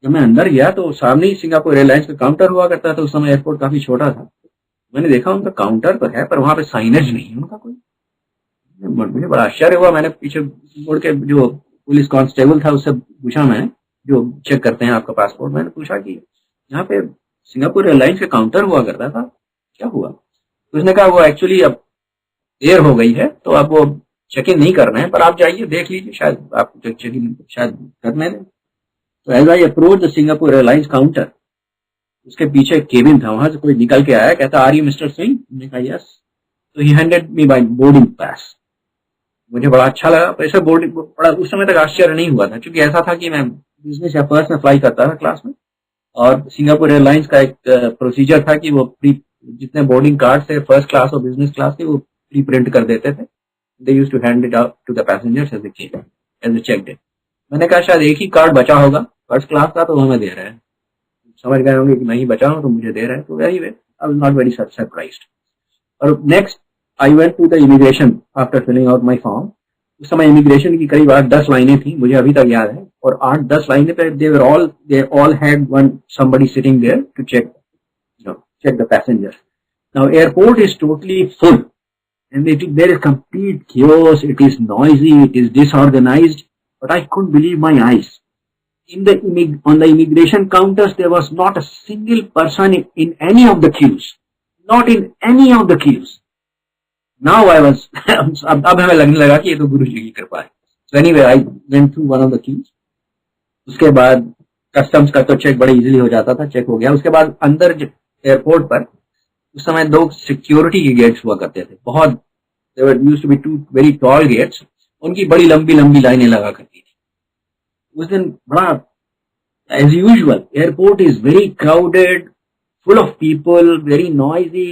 जब मैं अंदर गया तो सामने ही सिंगापुर एयरलाइंस का काउंटर हुआ करता था। उस समय एयरपोर्ट काफी छोटा था। मैंने देखा उनका काउंटर तो है पर वहां पे साइनेज नहीं है उनका कोई। मुझे बड़ा आश्चर्य हुआ। मैंने पीछे मुड़ के जो पुलिस कांस्टेबल था उससे पूछा, मैंने जो चेक करते हैं आपका पासपोर्ट, मैंने पूछा कि यहाँ पे सिंगापुर एयरलाइंस का काउंटर हुआ करता था, क्या हुआ? तो उसने कहा वो एक्चुअली अब देर हो गई है तो अब वो चेक इन नहीं करना है, पर आप जाइए देख लीजिए, शायद आप चेक इन शायद करने दें। तो as I approach the Singapore Airlines counter, उसके पीछे केबिन था, वहां से कोई निकल के आया, कहता आर यू मिस्टर सिंह? मैंने कहा यस। तो ही handed me my boarding pass. मुझे बड़ा अच्छा लगा। ऐसे बोर्डिंग बड़ा उस समय तक आश्चर्य नहीं हुआ था, क्योंकि ऐसा था कि मैं बिजनेस या फर्स्ट में फ्लाई करता था क्लास में, और सिंगापुर एयरलाइंस का एक प्रोसीजर था कि वो जितने बोर्डिंग कार्ड थे फर्स्ट क्लास और बिजनेस क्लास के, वो प्री प्रिंट कर देते थे। They used to hand it out to the passengers as a check in. मैंने कहा शायद एक ही कार्ड बचा होगा फर्स्ट क्लास का, तो हमें दे रहे हैं। समझ गए होंगे कि मैं ही बचा हूं तो मुझे दे रहे हैं। तो very way I was not very surprised. और next I went to the immigration after filling out my form. उस समय इमिग्रेशन की करीब 8-10 लाइनें थी, मुझे अभी तक याद है। और 8-10 लाइनें पे they all had one somebody sitting there to check the passengers. Now airport is totally full and there is complete chaos. It is noisy, it is disorganized, but I couldn't believe my eyes. On the immigration counters there was not a single person in any of the queues, not in any of the queues. Now I was अब हमें लगने लगा कि ये तो गुरु जी की कृपा है। So anyway I went through one of the queues. उसके बाद कस्टम्स का तो चेक बड़े इजीली हो जाता था, चेक हो गया। उसके बाद अंदर एयरपोर्ट पर उस समय 2 सिक्योरिटी के गेट्स हुआ करते थे, बहुत there were used to be 2 very tall gates, उनकी बड़ी लंबी लंबी लाइनें लगा करती थी। उस दिन बड़ा as usual airport is very crowded, full of people, very noisy,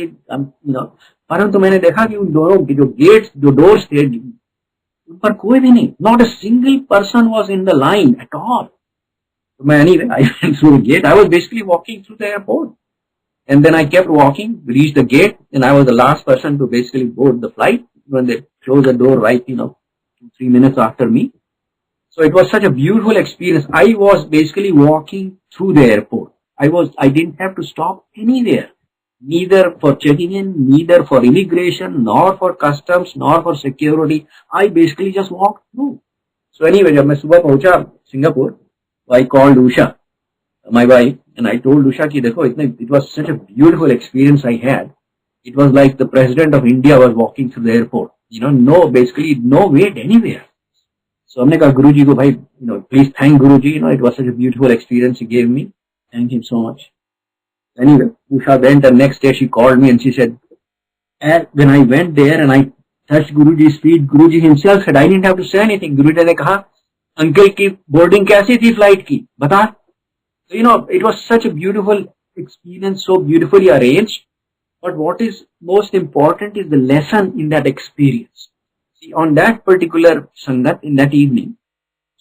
परंतु मैंने देखा कि उन दोनों की जो गेट्स, जो डोर्स थे, उन पर कोई भी नहीं, not a single person was in the line at all. So anyway, I went through the gate. I was basically walking through the airport. And then I kept walking, reached the gate, and I was the last person to basically board the flight when they closed the door right, 2-3 minutes after me. So it was such a beautiful experience. I was basically walking through the airport. I didn't have to stop anywhere. Neither for checking in, neither for immigration, nor for customs, nor for security. I basically just walked through. So anyway, जब मैं सुबह पहुंचा Singapore, I called Usha, my wife, and I told Usha कि देखो it was such a beautiful experience I had. It was like the president of India was walking through the airport. Basically no wait anywhere. So हमने कहा गुरुजी को, भाई, please thank Guruji. It was such a beautiful experience he gave me. Thank him so much. Anyway, Usha went, and next day she called me and she said, when I went there and I touched Guruji's feet, Guruji himself said I didn't have to say anything. Guruji ने कहा uncle की boarding कैसी थी flight की, बता। It was such a beautiful experience, so beautifully arranged, but what is most important is the lesson in that experience. On that particular sangat, in that evening,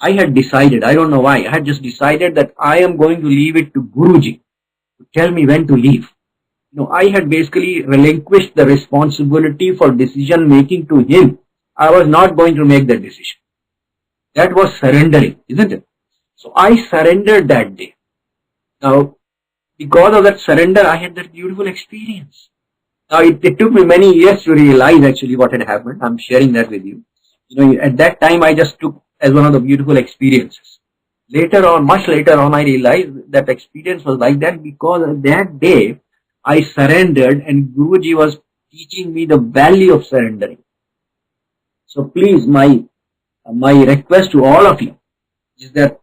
I had decided, I don't know why, I had just decided that I am going to leave it to Guruji to tell me when to leave. I had basically relinquished the responsibility for decision making to him. I was not going to make that decision. That was surrendering, isn't it? So I surrendered that day. Now, because of that surrender, I had that beautiful experience. Now, it took me many years to realize actually what had happened. I'm sharing that with you. At that time, I just took as one of the beautiful experiences. Later on, much later on, I realized that experience was like that because that day, I surrendered and Guruji was teaching me the value of surrendering. So please, my request to all of you is that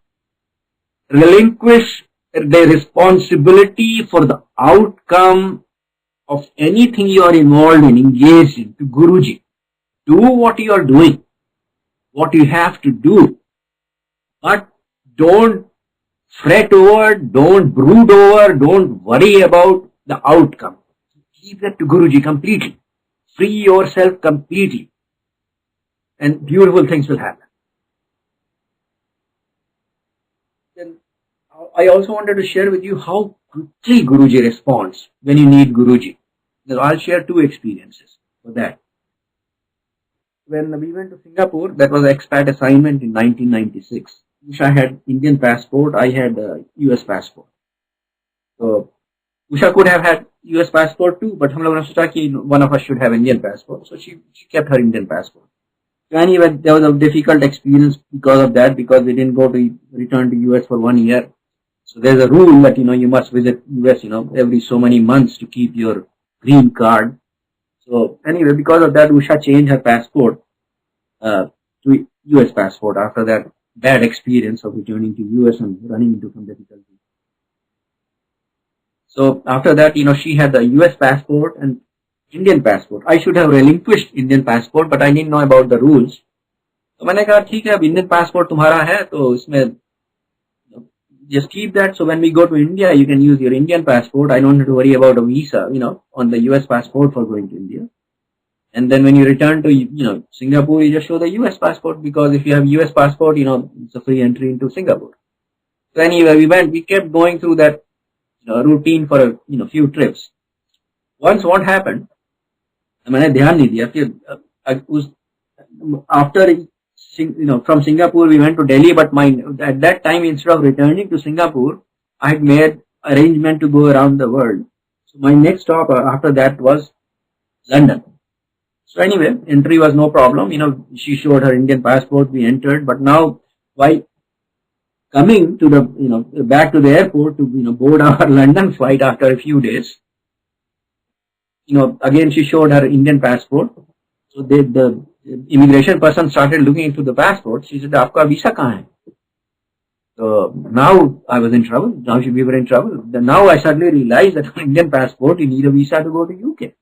relinquish the responsibility for the outcome of anything you are involved in, engaged in, to Guruji. Do what you are doing, what you have to do, but don't fret over, don't brood over, don't worry about the outcome. Keep that to Guruji completely. Free yourself completely. And beautiful things will happen. Then I also wanted to share with you how quickly Guruji responds when you need Guruji. I'll share two experiences for that. When we went to Singapore, that was an expat assignment in 1996. Usha had Indian passport, I had a US passport. So Usha could have had US passport too, but one of us should have Indian passport. So she kept her Indian passport. So anyway, there was a difficult experience because of that, because we didn't return to US for 1 year. So there's a rule that, you must visit US, every so many months to keep your green card. So anyway, because of that, Usha changed her passport to US passport after that bad experience of returning to US and running into some difficulties. So after that, she had the US passport and Indian passport. I should have relinquished Indian passport, but I didn't know about the rules. So मैंने कहा ठीक है, अब Indian passport तुम्हारा है, तो इसमें just keep that. So when we go to India, you can use your Indian passport. I don't have to worry about a visa, on the US passport for going to India. And then when you return to, Singapore, you just show the US passport, because if you have US passport, it's a free entry into Singapore. So anyway, we kept going through that routine for a few trips. Once what happened, मैंने ध्यान नहीं दिया फिर after from Singapore we went to Delhi, but at that time, instead of returning to Singapore, I had made arrangement to go around the world. So my next stop after that was London. So anyway, entry was no problem. She showed her Indian passport, we entered. But now, while coming to the back to the airport to board our London flight after a few days, again she showed her Indian passport. So the immigration person started looking into the passport. She said, "Aapka visa kahan hai?" So now I was in trouble. Now we were in trouble. Now I suddenly realized that on Indian passport you need a visa to go to UK.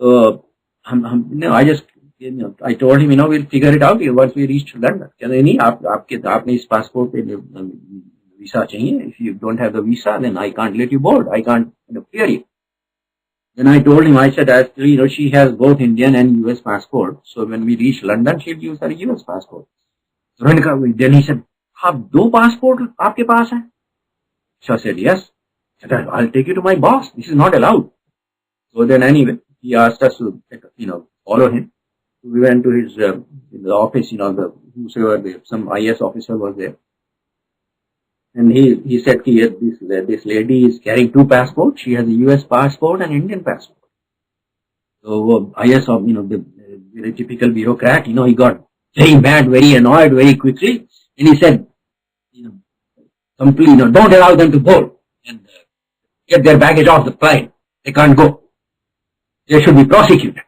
So I told him, we'll figure it out once we reach London. नहीं, आपने इस passport पे visa चाहिए. If you don't have the visa, then I can't let you board. I can't clear you. Then I told him, I said, actually, she has both Indian and US passport. So when we reach London, she'll use her US passport. So then he said, आप दो passport आपके पास हैं? So I said, yes. I said, I'll take you to my boss. This is not allowed. So then anyway, he asked us to, follow him. We went to his the office, some IS officer was there. And he said, this lady is carrying two passports. She has a US passport and Indian passport. So IS, the very typical bureaucrat, he got very mad, very annoyed very quickly. And he said, completely, don't allow them to board and get their baggage off the plane. They can't go. They should be prosecuted.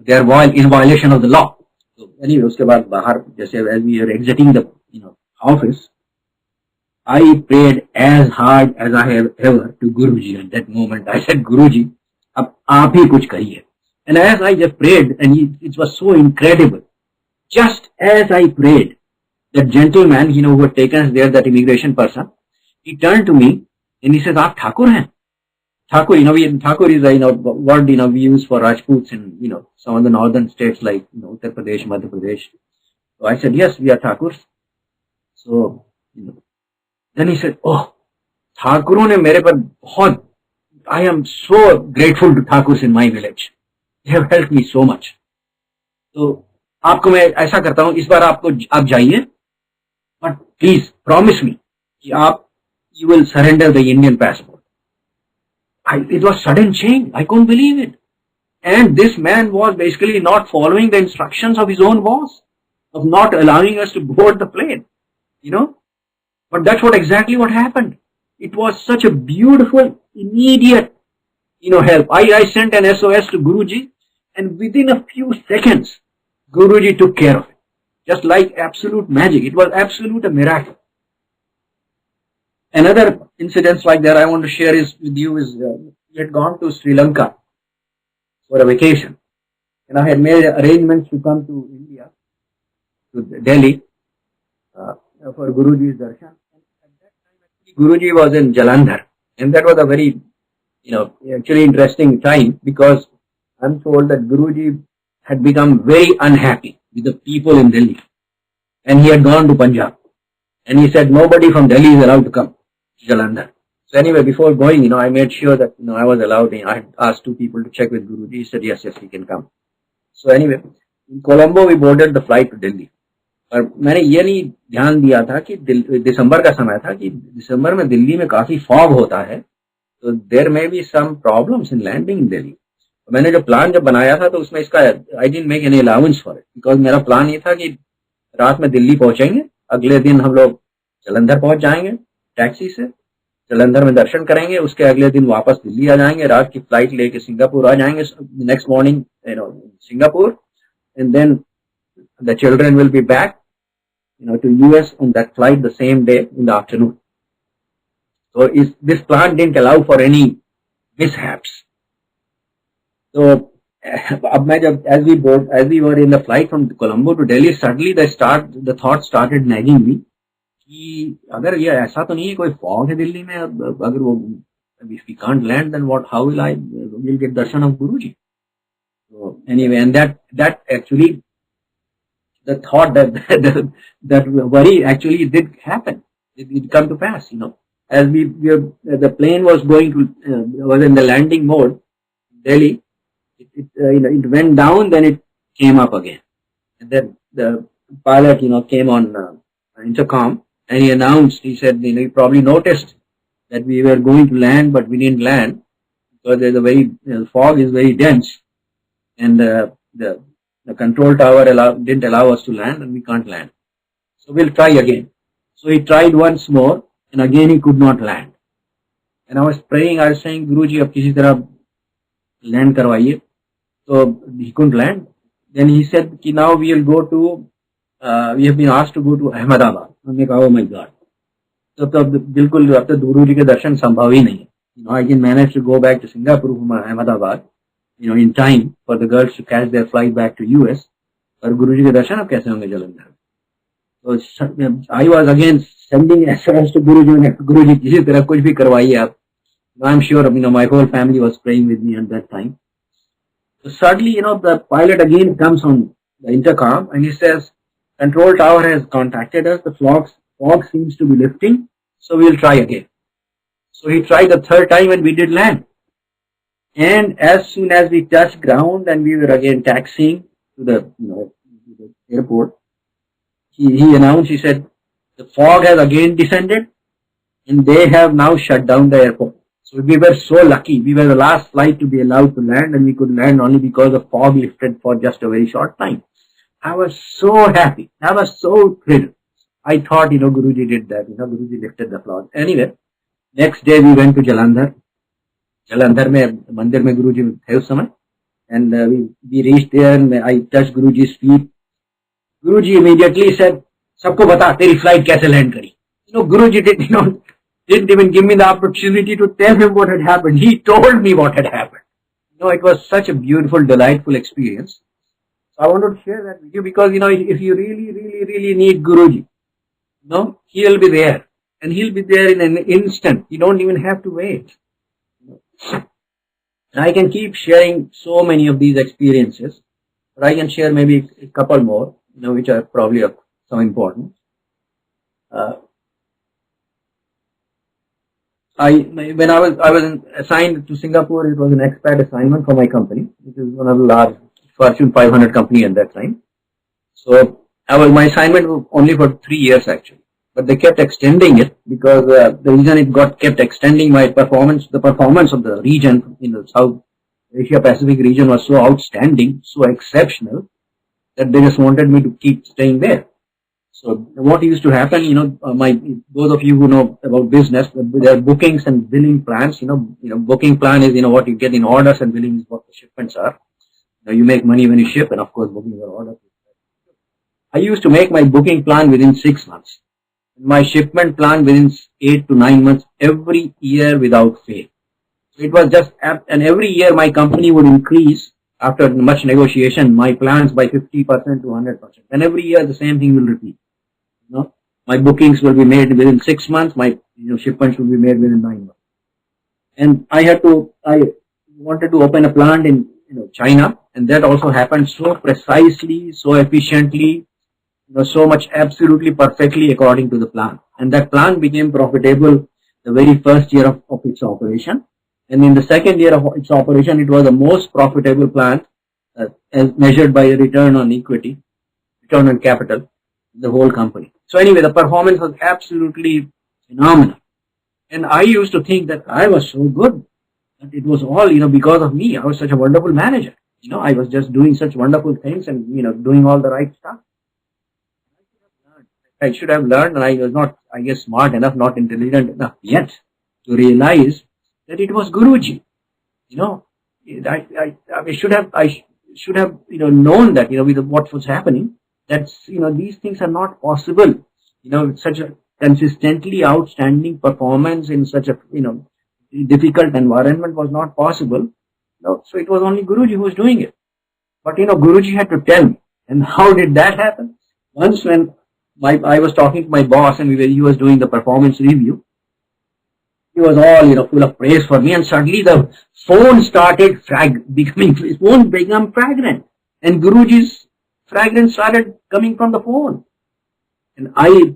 They are in violation of the law. So anyway, uske baad bahar, as we were exiting the office, I prayed as hard as I have ever to Guruji at that moment. I said, Guruji, ab aap hi kuch kariye. And as I just prayed, and it was so incredible. Just as I prayed, that gentleman, who had taken us there, that immigration person, he turned to me and he says, "Aap Thakur hain?" Thakur, Thakur is a word we use for Rajputs in some of the northern states like Uttar Pradesh, Madhya Pradesh. So I said, yes, we are Thakurs. So, you know, then he said, oh, ठाकुरों ने मेरे पर बहुत, I am so grateful to Thakurs in my village. They have helped me so much. तो आपको मैं ऐसा करता हूं, इस बार आप जाइए, but please promise me कि आप you will surrender the Indian passport. It was sudden change. I couldn't believe it. And this man was basically not following the instructions of his own boss, of not allowing us to board the plane, you know. But that's exactly what happened. It was such a beautiful, immediate, help. I sent an SOS to Guruji, and within a few seconds, Guruji took care of it. Just like absolute magic. It was absolute a miracle. Another incident like that I want to share with you is we had gone to Sri Lanka for a vacation, and I had made arrangements to come to India, to Delhi, for Guruji's darshan. And at that time, actually, Guruji was in Jalandhar, and that was a very, actually interesting time, because I'm told that Guruji had become very unhappy with the people in Delhi, and he had gone to Punjab, and he said nobody from Delhi is allowed to come to Jalandhar. So anyway, before going, I made sure that, I was allowed. I had asked 2 people to check with Guruji. He said, yes, he can come. So anyway, in Colombo, we boarded the flight to Delhi. और मैंने ये नहीं ध्यान दिया था कि दिसंबर का समय था, कि दिसंबर में दिल्ली में काफी फॉग होता है, तो there may be some problems in landing in Delhi. मैंने जो प्लान जब बनाया था, तो उसमें इसका I didn't make any allowance for it, because मेरा प्लान ये था कि रात में दिल्ली पहुंचेंगे, अगले दिन हम लोग जलंधर पहुंच जाएंगे टैक्सी से, जलंधर में दर्शन करेंगे, उसके अगले दिन वापस दिल्ली आ जाएंगे, रात की फ्लाइट लेके सिंगापुर आ जाएंगे, next morning Singapore, and then the children will be back, to US on that flight the same day in the afternoon. So this plan didn't allow for any mishaps. So अब मैं जब as we were in the flight from Colombo to Delhi, suddenly the thought started nagging me कि अगर ये ऐसा तो नहीं है कोई fog है दिल्ली में, अगर वो if we can't land, then how will we'll get darshan of Guruji. So anyway, and that actually, the thought that worry actually did happen. It did come to pass, As the plane was was in the landing mode, Delhi, it went down, then it came up again. And then the pilot, came on intercom, and he announced, he said, you probably noticed that we were going to land, but we didn't land, because there's fog is very dense, and the control tower didn't allow us to land, and we can't land. So we'll try again. So he tried once more, and again he could not land. And I was praying, I was saying, Guruji, ab kisi tarah land karwaiye. So he couldn't land. Then he said, ki now we will go to, we have been asked to go to Ahmedabad. हमने कहा, oh my God. तो बिल्कुल अब तो गुरुजी के दर्शन संभव ही नहीं है. I can manage to go back to Singapore from Ahmedabad, in time for the girls to catch their flight back to US. और गुरुजी के दर्शन अब कैसे होंगे Jalandhar? So I was again sending SOS to Guruji. Guruji, किसी तरह कुछ भी करवाइए आप. I'm sure, my whole family was praying with me at that time. So suddenly, the pilot again comes on the intercom, and he says, control tower has contacted us. The fog seems to be lifting, so we'll try again. So he tried the third time, and we did land. And as soon as we touched ground and we were again taxiing to the, to the airport, he announced, he said, the fog has again descended, and they have now shut down the airport. So we were so lucky. We were the last flight to be allowed to land, and we could land only because the fog lifted for just a very short time. I was so happy. I was so thrilled. I thought, Guruji did that. Guruji lifted the fog. Anyway, next day we went to Jalandhar. Jalandhar में मंदिर में गुरुजी थे उस समय, and we reached there, and I touched Guruji's feet. Guruji immediately said, सबको बता तेरी flight कैसे land करी. Guruji didn't even give me the opportunity to tell him what had happened. He told me what had happened. It was such a beautiful, delightful experience. So I wanted to share that with you, because if you really, really, really need Guruji, he will be there, and he'll be there in an instant. You don't even have to wait. I can keep sharing so many of these experiences, but I can share maybe a couple more, which are probably of some importance. Uh, when I was assigned to Singapore, it was an expat assignment for my company, which is one of the large Fortune 500 company at that time. So my assignment was only for 3 years actually, but they kept extending it because the reason it kept extending my performance, the performance of the region in the South Asia Pacific region was so outstanding, so exceptional that they just wanted me to keep staying there. So what used to happen, those of you who know about business, there are bookings and billing plans. Booking plan is what you get in orders, and billing is what the shipments are. You make money when you ship, and of course booking your orders. I used to make my booking plan within 6 months, my shipment plan within 8 to 9 months every year without fail. So it was just, and every year my company would increase after much negotiation my plans by 50% to 100%, and every year the same thing will repeat. My bookings will be made within 6 months, my shipments will be made within 9 months. And I wanted to open a plant in China, and that also happened so precisely, so efficiently, so much absolutely perfectly according to the plan. And that plant became profitable the very first year of its operation. And in the second year of its operation, it was the most profitable plant as measured by return on equity, return on capital, the whole company. So anyway, the performance was absolutely phenomenal. And I used to think that I was so good, that it was all, because of me. I was such a wonderful manager. I was just doing such wonderful things and, doing all the right stuff. I should have learned, and I was not, I guess, smart enough, not intelligent enough yet to realize that it was Guruji. I should have, known that, with what was happening, that, these things are not possible. Such a consistently outstanding performance in such a, difficult environment was not possible. So it was only Guruji who was doing it. But, Guruji had to tell me. And how did that happen? Once when I was talking to my boss and he was doing the performance review, he was all, full of praise for me, and suddenly the phone started become fragrant. And Guruji's fragrance started coming from the phone. And I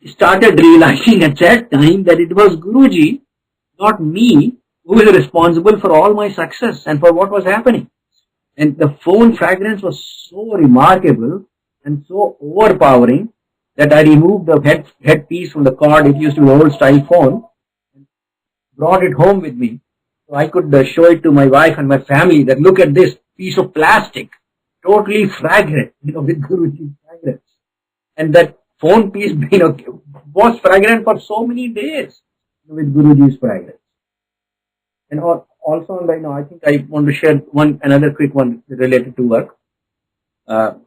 started realizing at that time that it was Guruji, not me, who was responsible for all my success and for what was happening. And the phone fragrance was so remarkable and so overpowering that I removed the headpiece from the cord. It used to be an old style phone, and brought it home with me. So I could show it to my wife and my family that look at this piece of plastic, totally fragrant, with Guruji's fragrance. And that phone piece, was fragrant for so many days with Guruji's fragrance. And also, I think I want to share another quick one related to work.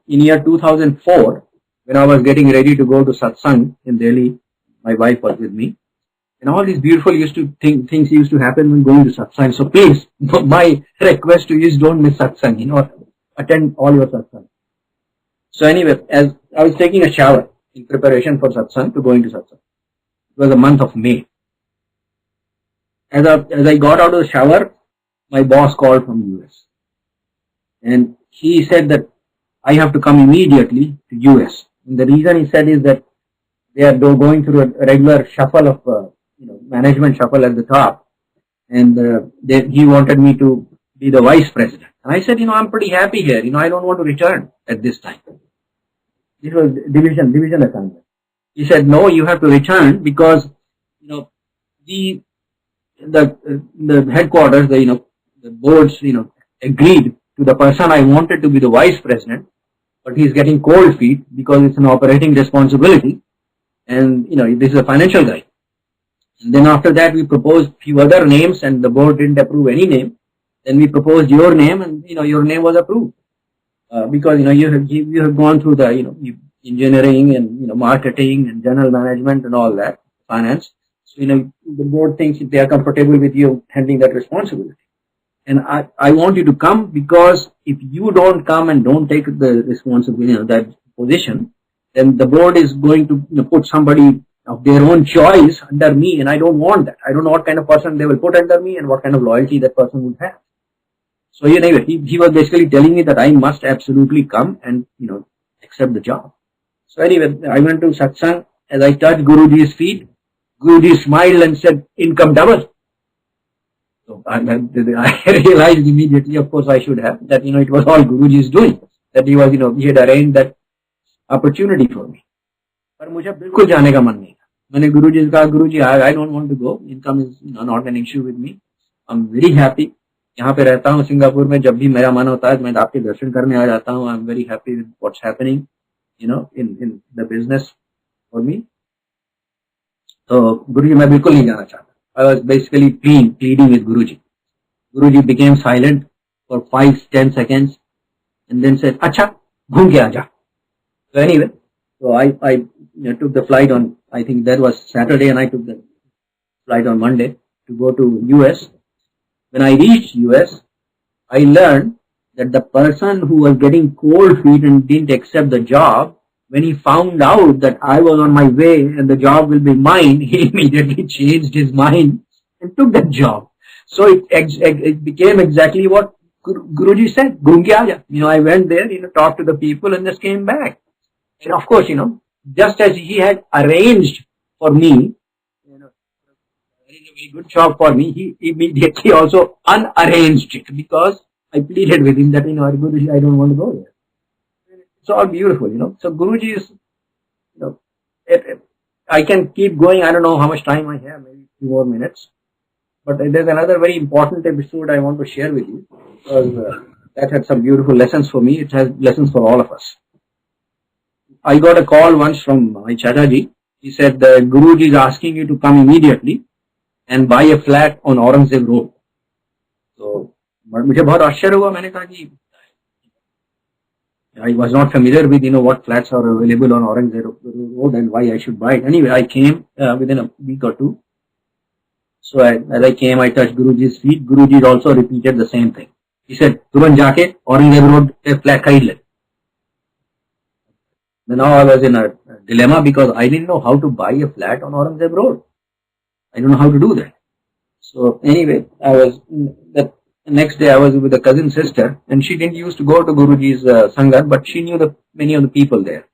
In year 2004, when I was getting ready to go to satsang in Delhi, my wife was with me, and all these beautiful things used to happen when going to satsang. So please, my request to you is don't miss satsang. Attend all your satsang. So anyway, as I was taking a shower in preparation for satsang, to going to satsang, it was the month of May. As I got out of the shower, my boss called from US, and he said that I have to come immediately to US. And the reason he said is that they are going through a regular shuffle of management shuffle at the top, and he wanted me to be the vice president. And I said, I'm pretty happy here. I don't want to return at this time. This was division assignment. He said, no, you have to return because the headquarters, the boards, agreed to the person I wanted to be the vice president, but he's getting cold feet because it's an operating responsibility, and this is a financial guy. And then after that, we proposed few other names, and the board didn't approve any name. Then we proposed your name, and your name was approved because you have gone through the engineering and marketing and general management and all that, finance. So the board thinks they are comfortable with you handling that responsibility. And I want you to come, because if you don't come and don't take the responsibility of that position, then the board is going to put somebody of their own choice under me, and I don't want that. I don't know what kind of person they will put under me and what kind of loyalty that person would have. So anyway, he was basically telling me that I must absolutely come and accept the job. So anyway, I went to satsang, as I touched Guruji's feet, Guruji smiled and said, income double. So I realized immediately, of course I should have, that, it was all Guruji's doing. That he was, he had arranged that opportunity for me. पर मुझे बिल्कुल जाने का मन नहीं था. मैंने गुरुजी से कहा, गुरुजी, I don't want to go. Income is not an issue with me. I'm very happy. यहाँ पे रहता हूँ सिंगापुर में. जब भी मेरा मन होता है मैं आपके दर्शन करने आ जाता हूँ. I'm very happy with what's happening, in the business for me. तो गुरुजी मैं बिल्कुल नहीं जाना चाहता. I was basically pleading with Guruji. Guruji became silent for 5-10 seconds and then said, अच्छा घूम के आ जा. So anyway, so I took the flight on, I think that was Saturday, and I took the flight on Monday to go to US. When I reached US, I learned that the person who was getting cold feet and didn't accept the job, when he found out that I was on my way and the job will be mine, he immediately changed his mind and took that job. So it became exactly what Guruji said, "Ghum ke aaja." I went there, talked to the people and just came back. And of course, just as he had arranged for me, a very good job for me, he immediately also unarranged it, because I pleaded with him that, Guruji, I don't want to go there. It's all beautiful, So Guruji is, I can keep going. I don't know how much time I have, maybe 2 more minutes. But there's another very important episode I want to share with you, because that had some beautiful lessons for me. It has lessons for all of us. I got a call once from my Chachaji. He said, Guruji is asking you to come immediately and buy a flat on Aurangzeb Road. So, मुझे बहुत आश्चर्य हुआ. मैंने कहा कि I was not familiar with, what flats are available on Aurangzeb Road and why I should buy it. Anyway, I came within a week or two. So as I came, I touched Guruji's feet. Guruji also repeated the same thing. He said, तुरंत जाके Aurangzeb Road पे flat खरीद ले. Now I was in a dilemma, because I didn't know how to buy a flat on Aurangzeb Road. I don't know how to do that. So anyway, the next day I was with a cousin sister, and she didn't used to go to Guruji's Sangat, but she knew many of the people there.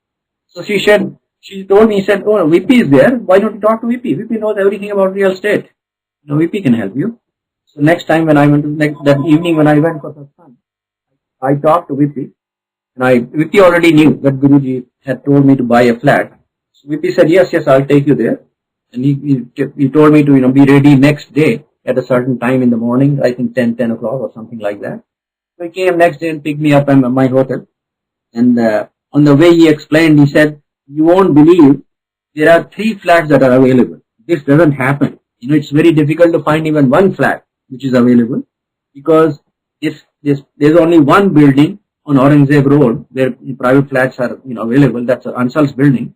So she told me, oh, VP is there. Why don't you talk to VP? VP knows everything about real estate. VP can help you. So next time when I went that evening when I went for satsang, I talked to VP. And VP already knew that Guruji had told me to buy a flat. So VP said, yes, I'll take you there. And he told me to, be ready next day at a certain time in the morning, I think 10 o'clock or something like that. So he came next day and picked me up at my hotel. And on the way he explained, he said, you won't believe there are 3 flats that are available. This doesn't happen. It's very difficult to find even one flat which is available, because there's only one building on Aurangzeb Road where private flats are available. That's Ansal's building,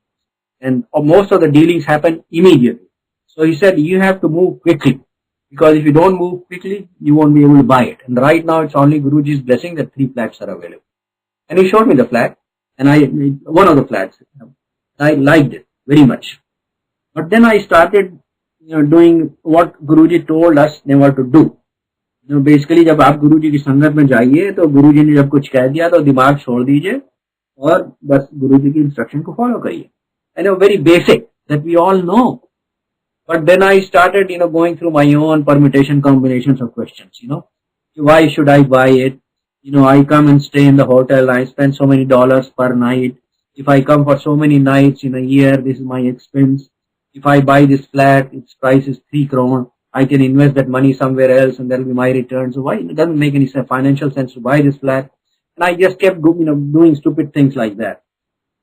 and most of the dealings happen immediately. So he said, you have to move quickly, because if you don't move quickly, you won't be able to buy it. And right now it's only Guruji's blessing that 3 flats are available. And he showed me the flat, and one of the flats, I liked it very much. But then I started doing what Guruji told us never to do. Basically, जब आप गुरुजी की संगत में जाइए, तो गुरुजी ने जब कुछ कह दिया तो दिमाग छोड़ दीजिए और बस गुरुजी की इंस्ट्रक्शन को फॉलो करिए. I know, very basic that we all know. But then I started, going through my own permutation combinations of questions. Why should I buy it? I come and stay in the hotel. I spend so many dollars per night. If I come for so many nights in a year, this is my expense. If I buy this flat, its price is 3 crore. I can invest that money somewhere else and that will be my return. So why? It doesn't make any financial sense to buy this flat. And I just kept, doing stupid things like that.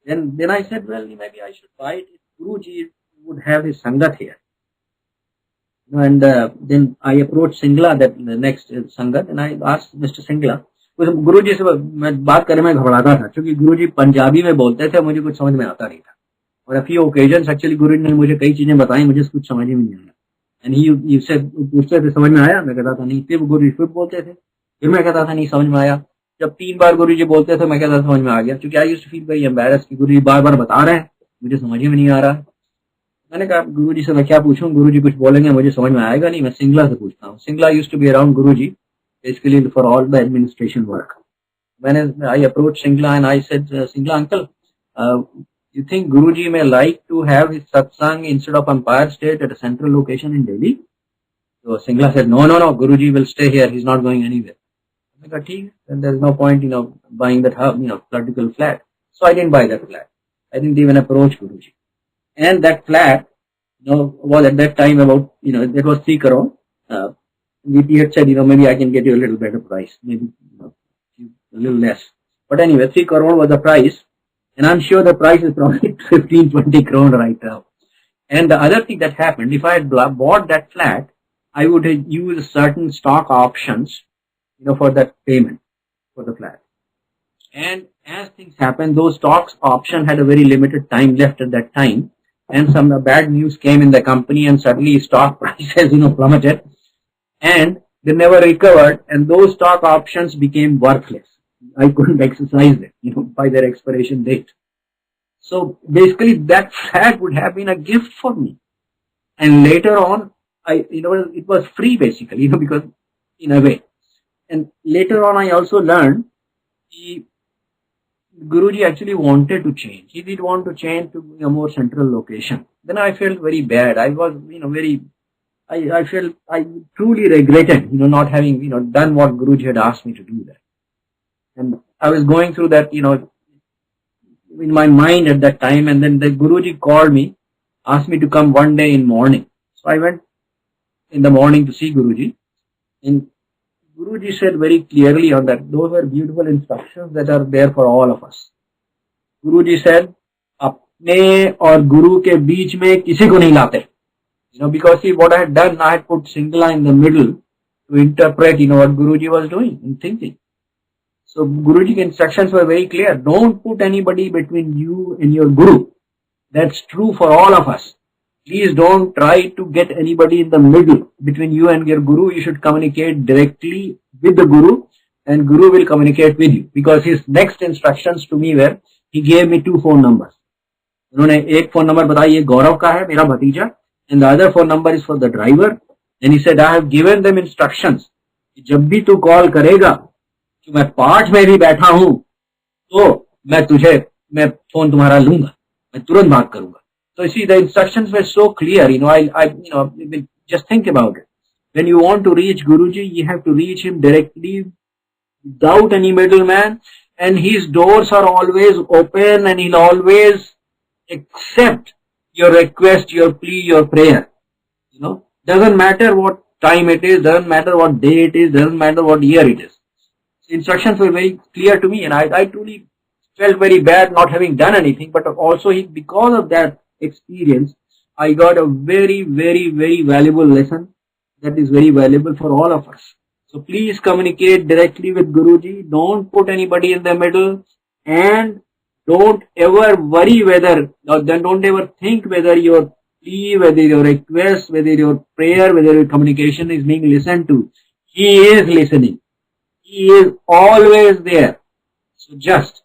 Then I said, well, maybe I should buy it. If Guruji would have his Sangat here. And then I approached Singla, that the next Sangat, and I asked Mr. Singla. गुरुजी से मैं बात करने में घबराता था, क्योंकि गुरुजी पंजाबी में बोलते थे, मुझे कुछ समझ में आता नहीं था. और a few occasions actually गुरुजी ने मुझे कई चीजें बताई, मुझे कुछ समझ में नहीं आया. And he said, पूछते थे समझ में आया, मैं कहता था नहीं. फिर गुरुजी फिर बोलते थे, फिर मैं कहता था नहीं समझ में आया. जब 3 बार गुरुजी बोलते थे, मैं कहता था समझ में आ गया, क्योंकि I used to feel very embarrassed कि गुरुजी बार-बार बता रहे हैं, मुझे समझ में नहीं आ रहा है. मैंने कहा गुरुजी से मैं क्या पूछूं, गुरुजी कुछ बोलेंगे मुझे समझ में आएगा नहीं, मैं सिंगला से पूछता हूँ. Singla used to be around Guruji basically for all the administration work. When I approached Singla and I said, Singla uncle, You think Guruji may like to have his satsang instead of Empire State at a central location in Delhi? So Singla said, no, Guruji will stay here. He's not going anywhere. I said, okay, then there's no point, buying that, political flat. So I didn't buy that flat. I didn't even approach Guruji. And that flat, was at that time about, it was 3 crore. VP had said, maybe I can get you a little better price, maybe, a little less. But anyway, 3 crore was the price. And I'm sure the price is probably 15, 20 crore right now. And the other thing that happened, if I had bought that flat, I would have used certain stock options, for that payment for the flat. And as things happened, those stocks option had a very limited time left at that time. And some bad news came in the company and suddenly stock prices, plummeted. And they never recovered. And those stock options became worthless. I couldn't exercise them, by their expiration date. So basically that flat would have been a gift for me. And later on, it was free basically, because in a way. And later on I also learned Guruji actually wanted to change. He did want to change to a more central location. Then I felt very bad. I was, I felt, I truly regretted, not having, done what Guruji had asked me to do that. And I was going through that, in my mind at that time. And then the Guruji called me, asked me to come one day in morning. So I went in the morning to see Guruji. And Guruji said very clearly on that, those were beautiful instructions that are there for all of us. Guruji said, apne aur Guru ke beech mein kisi ko nahi laate. Because see what I had done, I had put Singla in the middle to interpret, what Guruji was doing and thinking. So Guruji's instructions were very clear. Don't put anybody between you and your Guru. That's true for all of us. Please don't try to get anybody in the middle between you and your Guru. You should communicate directly with the Guru and Guru will communicate with you. Because his next instructions to me were, he gave me 2 phone numbers. उन्होंने एक phone number बताया ये गौरव का है मेरा भतीजा and the other phone number is for the driver. And he said I have given them instructions कि जब भी तू call करेगा कि मैं पाठ में भी बैठा हूं तो मैं phone तुम्हारा लूंगा, मैं तुरंत बात करूंगा. So you see, the instructions were so clear, just think about it. When you want to reach Guruji, you have to reach him directly without any middleman, and his doors are always open and he'll always accept your request, your plea, your prayer. Doesn't matter what time it is, doesn't matter what day it is, doesn't matter what year it is. The instructions were very clear to me and I truly felt very bad not having done anything, but also because of that experience, I got a very, very, very valuable lesson that is very valuable for all of us. So please communicate directly with Guruji. Don't put anybody in the middle and don't ever worry don't ever think whether your plea, whether your request, whether your prayer, whether your communication is being listened to. He is listening. He is always there. So just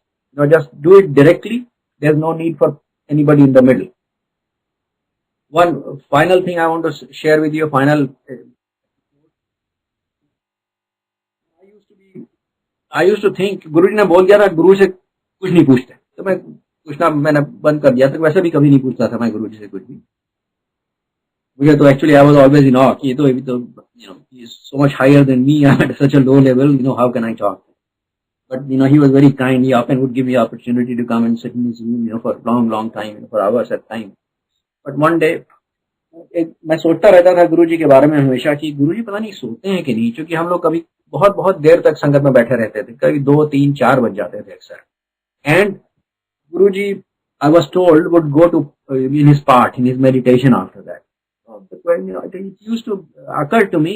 do it directly. There's no need for anybody in the middle. One final thing I want to share with you, I used to think, Guruji ने बोल दिया था गुरु से कुछ नहीं पूछते, तो मैं पूछना मैंने बंद कर दिया था. वैसे भी कभी नहीं पूछता था मैं गुरुजी से कुछ भी. मुझे तो actually I was always in awe. ये तो he is so much higher than me. I'm at such a low level. How can I talk? But he was very kind. He often would give me opportunity to come and sit in his room, for a long time, for hours at time. But one day, मैं सोचता रहता था गुरुजी के बारे में हमेशा कि गुरुजी पता नहीं सोते हैं कि नहीं, क्योंकि हम लोग कभी बहुत देर तक संगत में बैठे रहते थे, कभी 2, 3, 4 बज जाते थे अक्सर. And Guruji, I was told, would go to in his part, in his meditation after that. So it used to occur to me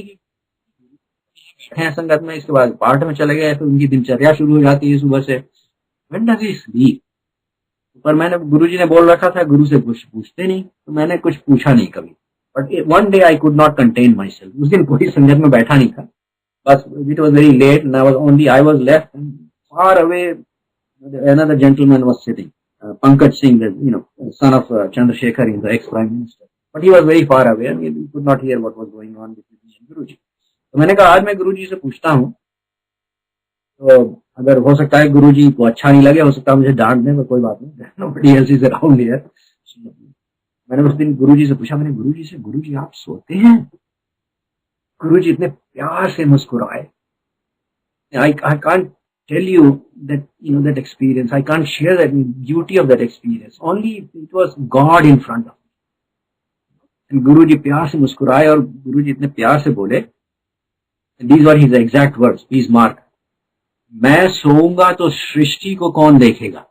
कि संगत में इसके बाद पाठ में चले गए तो उनकी दिनचर्या शुरू हो जाती है सुबह से. When does he sleep? पर मैंने गुरुजी ने बोल रखा था गुरु से कुछ पूछते नहीं, तो मैंने कुछ पूछा नहीं कभी. But one day I could not contain myself. उस दिन कोई संगत में बैठा नहीं था, बस it was very late and I was left, and far away another gentleman was sitting, Pankaj Singh, the son of Chandrasekhar, the ex-prime minister. But he was very far away and he could not hear what was going on between me and Guruji. तो मैंने कहा आज मैं गुरुजी से पूछता हूँ तो अगर हो सकता है गुरुजी को अच्छा नहीं लगे, हो सकता है मुझे डांट दें, तो कोई बात नहीं, nobody else is around here. मैंने उस दिन गुरुजी से पूछा, मैंने गुरुजी से, गुरुजी आप सोते हैं? गुरुजी इतने प्यार से मुस्कुराए। I can't tell you that, that experience. I can't share that beauty of that experience. Only it was God in front of me. And Guruji प्यार से मुस्कुराए और गुरुजी इतने प्यार से बोले, these were his exact words, please mark, मैं सोऊंगा तो सृष्टि को कौन देखेगा?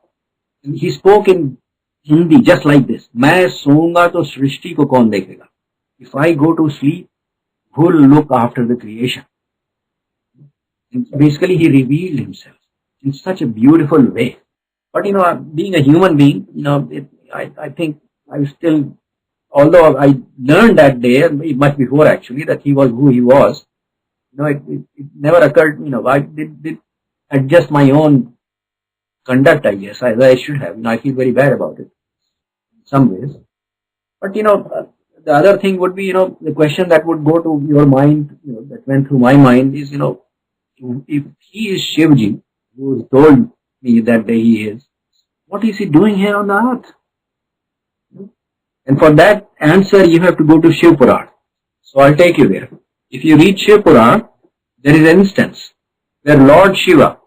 He spoke in Hindi just like this, मैं सोऊंगा तो सृष्टि को कौन देखेगा? If I go to sleep, who will look after the creation? Basically, he revealed himself in such a beautiful way. But being a human being, I think I was still, although I learned that day, much before actually, that he was who he was, it never occurred, I did adjust my own conduct, I guess, as I should have. I feel very bad about it in some ways. But, the other thing would be, the question that would go to your mind, that went through my mind is, if he is Shivji, who told me that day he is, what is he doing here on the earth? And for that answer, you have to go to Shiv Puran. So I'll take you there. If you read Shiv Puran, there is an instance where Lord Shiva,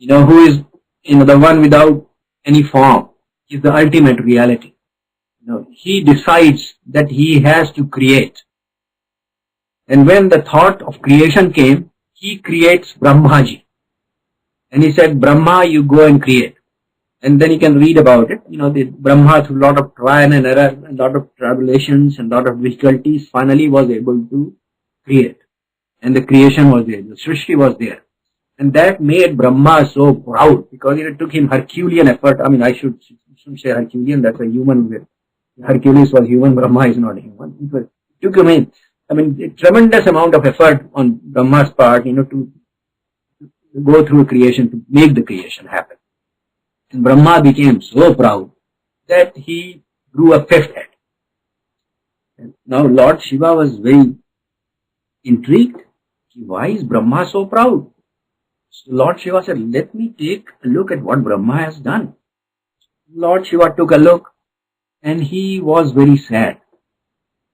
who is, the one without any form, is the ultimate reality. He decides that he has to create. And when the thought of creation came, he creates Brahmaji. And he said, Brahma, you go and create. And then you can read about it. The Brahma, through a lot of trial and error, a lot of tribulations and a lot of difficulties, finally was able to create. And the creation was there. The Srishti was there. And that made Brahma so proud, because it took him Herculean effort. I shouldn't say Herculean, that's a human way. Hercules was human, Brahma is not human. It took him a tremendous amount of effort on Brahma's part, to go through creation, to make the creation happen. And Brahma became so proud that he grew a fifth head. And now Lord Shiva was very intrigued. Why is Brahma so proud? So Lord Shiva said, let me take a look at what Brahma has done. Lord Shiva took a look and he was very sad.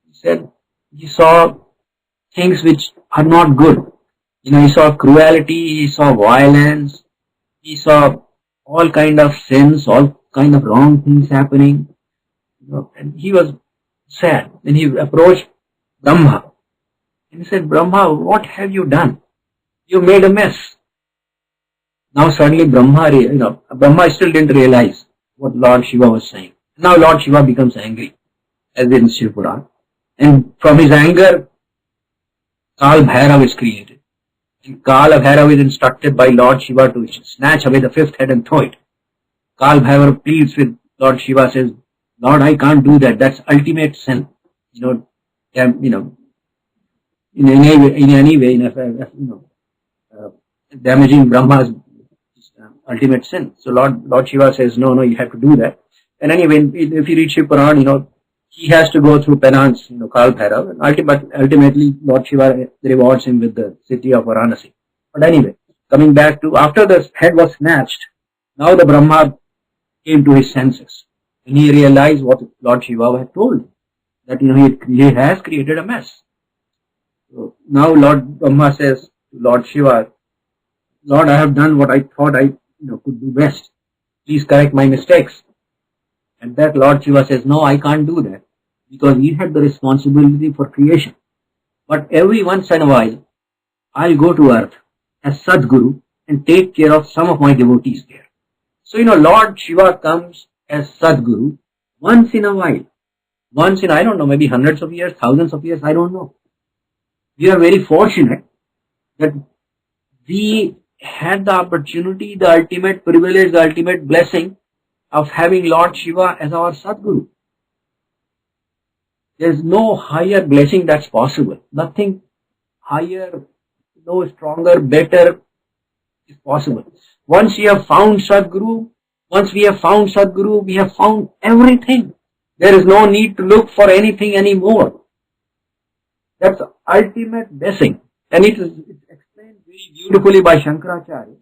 He said, he saw things which are not good. He saw cruelty, he saw violence, he saw all kind of sins, all kind of wrong things happening. And he was sad. Then he approached Brahma and he said, Brahma, what have you done? You made a mess. Now suddenly Brahma still didn't realize what Lord Shiva was saying. Now Lord Shiva becomes angry, as in Shiv Puran. And from his anger, Kal Bhairav is created. And Kal Bhairav is instructed by Lord Shiva to snatch away the fifth head and throw it. Kal Bhairav pleads with Lord Shiva, says, Lord, I can't do that. That's ultimate sin. In any way, damaging Brahma's ultimate sin. So Lord Shiva says, no, you have to do that. And anyway, if you read Shiv Puran, he has to go through penance, Kal Bhairav, and ultimately Lord Shiva rewards him with the city of Varanasi. But anyway, coming back to, after the head was snatched, now the Brahma came to his senses. And he realized what Lord Shiva had told him, that he has created a mess. So now Lord Brahma says to Lord Shiva, Lord, I have done what I thought I could do best. Please correct my mistakes. And that Lord Shiva says, no, I can't do that, because he had the responsibility for creation. But every once in a while, I'll go to earth as Sadguru and take care of some of my devotees there. So, Lord Shiva comes as Sadguru once in a while. Once in, I don't know, maybe hundreds of years, thousands of years, I don't know. We are very fortunate that we had the opportunity, the ultimate privilege, the ultimate blessing of having Lord Shiva as our Sadguru. There is no higher blessing that's possible. Nothing higher, no stronger, better is possible. Once we have found Sadguru, we have found everything. There is no need to look for anything anymore. That's the ultimate blessing. And it is explained very beautifully by Shankaracharya,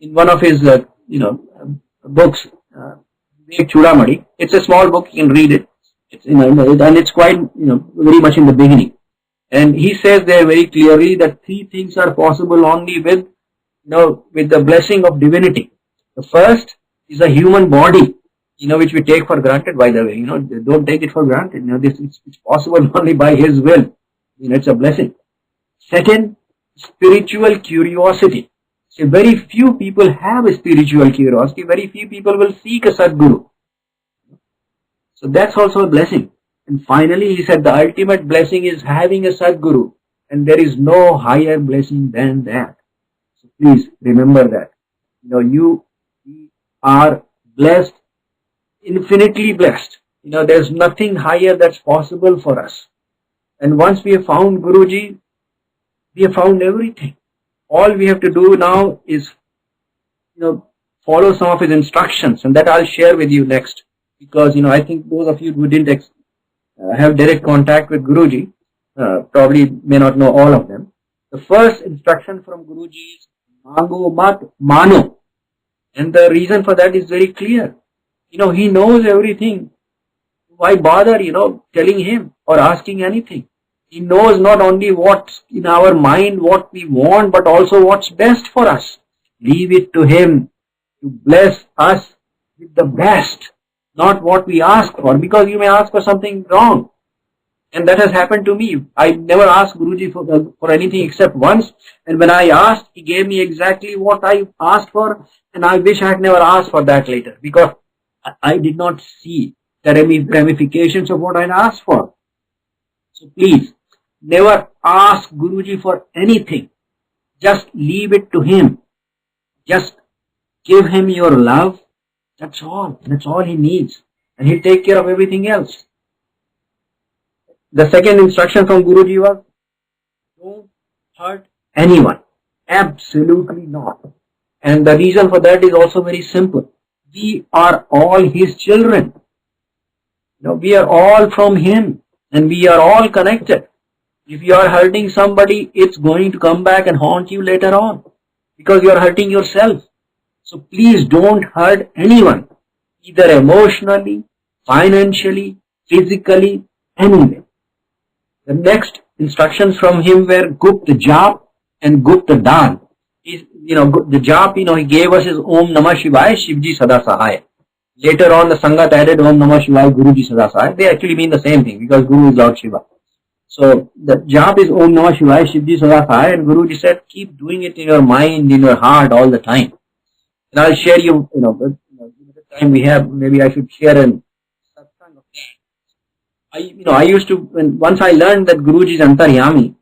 in one of his, books, Vivek Chudamani. It's a small book, you can read it. It's, and it's quite, very much in the beginning. And he says there very clearly that three things are possible only with, with the blessing of divinity. The first is a human body, which we take for granted, by the way. Don't take it for granted. It's possible only by His will. It's a blessing. Second, spiritual curiosity. So very few people have a spiritual curiosity. Very few people will seek a Sadguru. So that's also a blessing. And finally, he said the ultimate blessing is having a Sadguru. And there is no higher blessing than that. So please remember that. You are blessed, infinitely blessed. There's nothing higher that's possible for us. And once we have found Guruji, we have found everything. All we have to do now is, follow some of his instructions, and that I'll share with you next. Because, I think those of you who didn't have direct contact with Guruji, probably may not know all of them. The first instruction from Guruji is, Mango mat mano. And the reason for that is very clear. He knows everything. Why bother, telling him or asking anything? He knows not only what's in our mind, what we want, but also what's best for us. Leave it to him to bless us with the best, not what we ask for, because you may ask for something wrong. And that has happened to me. I never asked Guruji for anything except once. And when I asked, he gave me exactly what I asked for. And I wish I had never asked for that later, because I did not see the ramifications of what I asked for. So please, never ask Guruji for anything. Just leave it to him. Just give him your love. That's all. That's all he needs. And he'll take care of everything else. The second instruction from Guruji was, don't hurt anyone. Absolutely not. And the reason for that is also very simple. We are all his children. We are all from him, and we are all connected. If you are hurting somebody, it's going to come back and haunt you later on, because you are hurting yourself. So please don't hurt anyone, either emotionally, financially, physically, anyway. The next instructions from him were Gupt Jap and Gupt Dan. The Jap, he gave us his Om Namah Shivaya, Shivji Sada Sahaya. Later on, the Sangat added Om Namah Shivaya, Guruji Sada Sahaya. They actually mean the same thing, because Guru is Lord Shiva. So the Jap is Om Namah Shivaya, Shivji Sada Sahaya, and Guruji said, keep doing it in your mind, in your heart all the time. And I'll share you, the time we have, maybe I should share an satsang of that. I used to, once I learned that Guruji is Antaryami,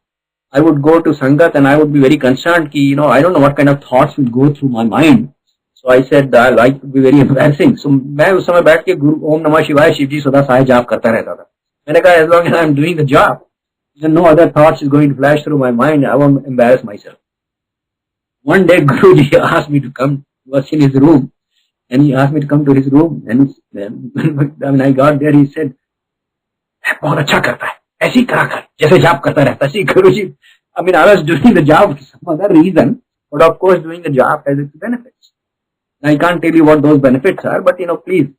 I would go to Sangat and I would be very concerned ki, I don't know what kind of thoughts will go through my mind. So I said that life would be very embarrassing. So मैं उस समय बैठ के Om Namah Shivaya Shivji Sada Sahaya जाप करता रहता था. मैंने कहा, as long as I'm doing the job, no other thoughts is going to flash through my mind. I won't embarrass myself. One day Guruji asked me to come. He was in his room, and he asked me to come to his room. And when I got there, he said, बहुत अच्छा करता है, ऐसे ही करा कर, जैसे जाप करता रहता है. Guruji, I was doing the job for some other reason, but of course doing the job has its benefits. I can't tell you what those benefits are, but please,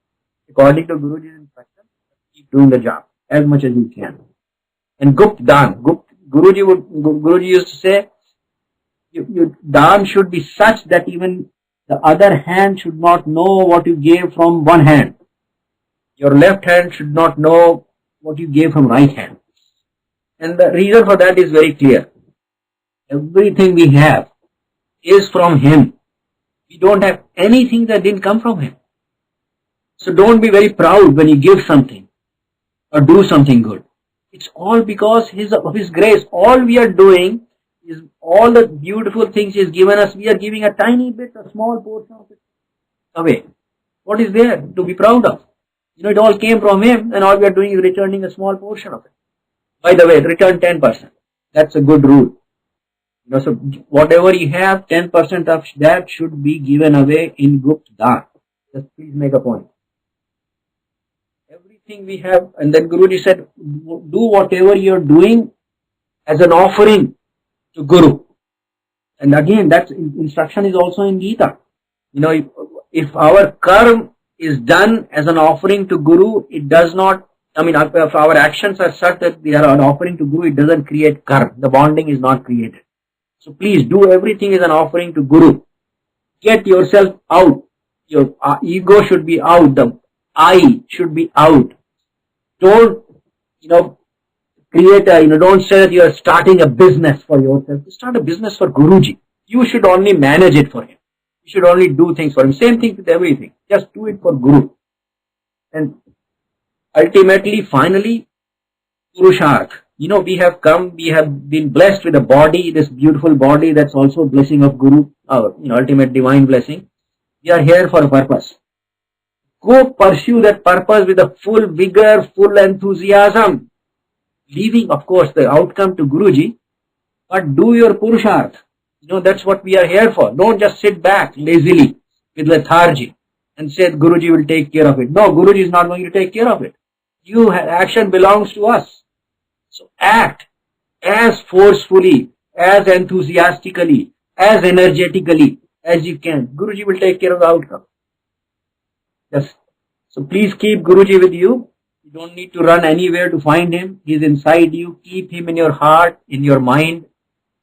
according to Guruji's instruction, keep doing the job as much as you can. And Gupt Dan, Guruji used to say, your Dan should be such that even the other hand should not know what you gave from one hand. Your left hand should not know what you gave from right hand. And the reason for that is very clear. Everything we have is from him. We don't have anything that didn't come from him. So don't be very proud when you give something or do something good. It's all because of his grace. All we are doing is all the beautiful things he has given us. We are giving a tiny bit, a small portion of it away. What is there to be proud of? It all came from him, and all we are doing is returning a small portion of it. By the way, return 10%. That's a good rule. So whatever you have, 10% of that should be given away in Gupt Dan. Just please make a point. Everything we have, and then Guruji said, do whatever you are doing as an offering to Guru. And again, that instruction is also in Gita. if our karma is done as an offering to Guru, it does not, if our actions are such that they are an offering to Guru, it doesn't create karma. The bonding is not created. So please do everything as an offering to Guru. Get yourself out. Your ego should be out. The I should be out. Don't, create don't say that you are starting a business for yourself. Start a business for Guruji. You should only manage it for him. You should only do things for him. Same thing with everything. Just do it for Guru. And ultimately, finally, Purusharth. We have been blessed with a body, this beautiful body that's also a blessing of Guru, our ultimate divine blessing. We are here for a purpose. Go pursue that purpose with a full vigor, full enthusiasm. Leaving, of course, the outcome to Guruji, but do your Purusharth. That's what we are here for. Don't just sit back lazily with lethargy and say Guruji will take care of it. No, Guruji is not going to take care of it. Action belongs to us. So act as forcefully, as enthusiastically, as energetically as you can. Guruji will take care of the outcome. Yes. So please keep Guruji with you. You don't need to run anywhere to find him. He's inside you. Keep him in your heart, in your mind.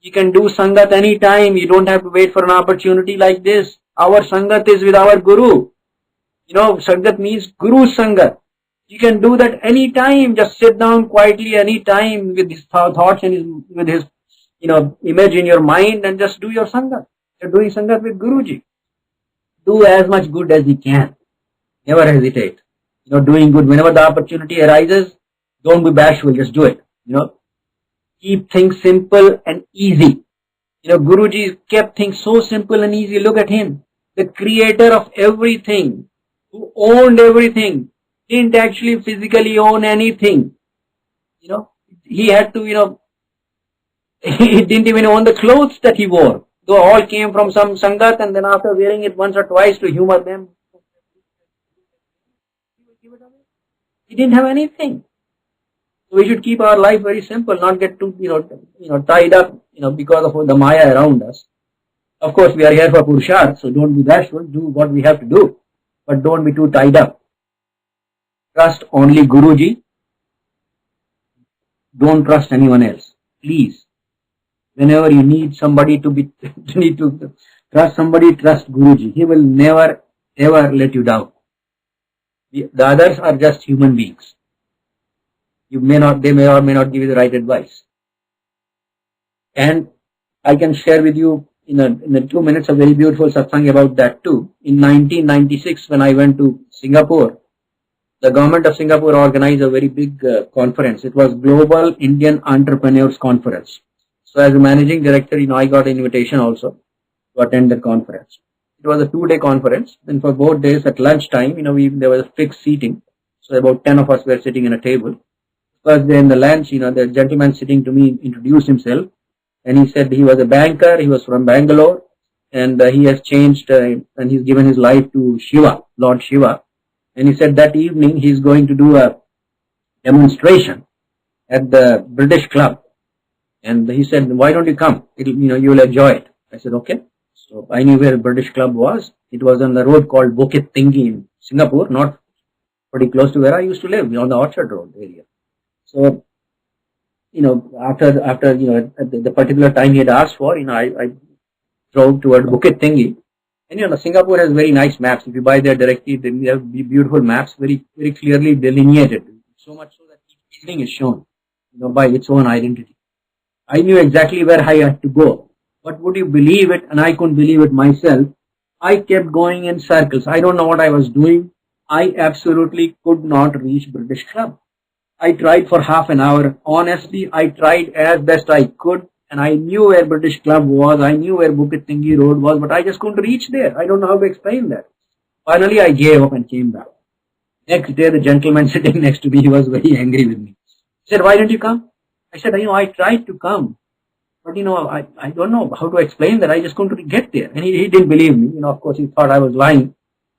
You can do Sangat anytime. You don't have to wait for an opportunity like this. Our Sangat is with our Guru. Sangat means Guru Sangat. You can do that anytime. Just sit down quietly anytime with his thoughts and with his image in your mind and just do your Sangat. You're doing Sangat with Guruji. Do as much good as you can. Never hesitate. Doing good. Whenever the opportunity arises, don't be bashful. Just do it. Keep things simple and easy. Guruji kept things so simple and easy. Look at him. The creator of everything, who owned everything, didn't actually physically own anything. He had to, he didn't even own the clothes that he wore. They all came from some Sangat, and then after wearing it once or twice to humor them, he didn't have anything. So we should keep our life very simple, not get too, tied up, because of the Maya around us. Of course, we are here for Purusharth, so don't be bashful. Do what we have to do, but don't be too tied up. Trust only Guruji. Don't trust anyone else. Please. Whenever you need somebody to trust somebody, trust Guruji. He will never, ever let you down. The others are just human beings. They may or may not give you the right advice. And I can share with you in a 2 minutes a very beautiful satsang about that too. In 1996, when I went to Singapore, the government of Singapore organized a very big conference. It was Global Indian Entrepreneurs Conference. So as a managing director, I got an invitation also to attend the conference. It was a 2-day conference. Then for both days at lunchtime, there was a fixed seating. So about 10 of us were sitting in a table. First day in the lunch, the gentleman sitting to me introduced himself. And he said he was a banker. He was from Bangalore. And he has changed and he's given his life to Shiva, Lord Shiva. And he said that evening he's going to do a demonstration at the British Club. And he said, why don't you come? You will enjoy it. I said, okay. So I knew where the British Club was. It was on the road called Bukit Tinggi in Singapore, not pretty close to where I used to live, on the Orchard Road area. So, after the particular time he had asked for, I drove toward Bukit Tinggi. And Singapore has very nice maps. If you buy there directly, then we have beautiful maps, very, very clearly delineated. So much so that each building is shown, by its own identity. I knew exactly where I had to go. But would you believe it? And I couldn't believe it myself. I kept going in circles. I don't know what I was doing. I absolutely could not reach British Club. I tried for half an hour. Honestly, I tried as best I could. And I knew where British Club was. I knew where Bukit Tinggi Road was. But I just couldn't reach there. I don't know how to explain that. Finally, I gave up and came back. Next day, the gentleman sitting next to me, he was very angry with me. He said, why didn't you come? I said, I tried to come. But, I don't know how to explain that. I just couldn't get there. And he didn't believe me. Of course, he thought I was lying.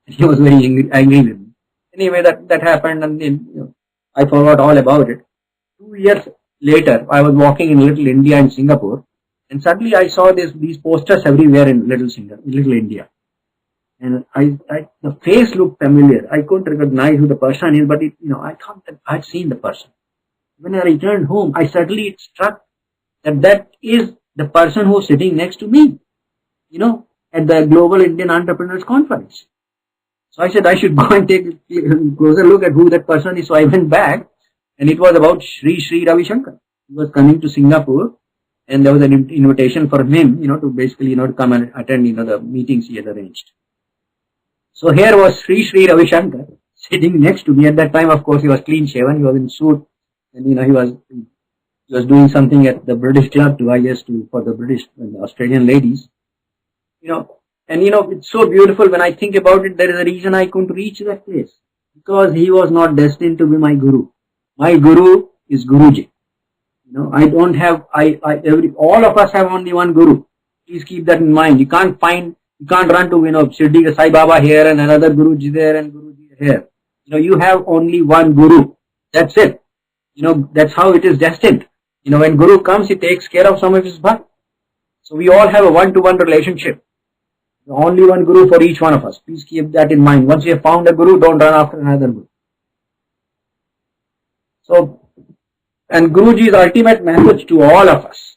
He was very angry with me. Anyway, that happened, and then, I forgot all about it. 2 years later, I was walking in Little India in Singapore, and suddenly I saw these posters everywhere in Little India. And the face looked familiar. I couldn't recognize who the person is, but I thought that I'd seen the person. When I returned home, I suddenly it struck that is the person who was sitting next to me, at the Global Indian Entrepreneurs Conference. So I said I should go and take a closer look at who that person is. So I went back, and it was about Sri Ravi Shankar. He was coming to Singapore, and there was an invitation for him, to basically, to come and attend, the meetings he had arranged. So here was Sri Ravi Shankar sitting next to me. At that time, of course, he was clean shaven. He was in suit, and he was doing something at the British Club for the British and Australian ladies. And it's so beautiful when I think about it. There is a reason I couldn't reach that place, because he was not destined to be my guru. My guru is Guruji. I don't have, all of us have only one guru. Please keep that in mind. You can't run to, Shirdi Sai Baba here and another Guruji there and Guruji here. You have only one guru. That's it. That's how it is destined. When Guru comes, he takes care of some of his bhakt. So we all have a one-to-one relationship. Only one guru for each one of us. Please keep that in mind. Once you have found a guru, don't run after another guru. So, and Guruji's ultimate message to all of us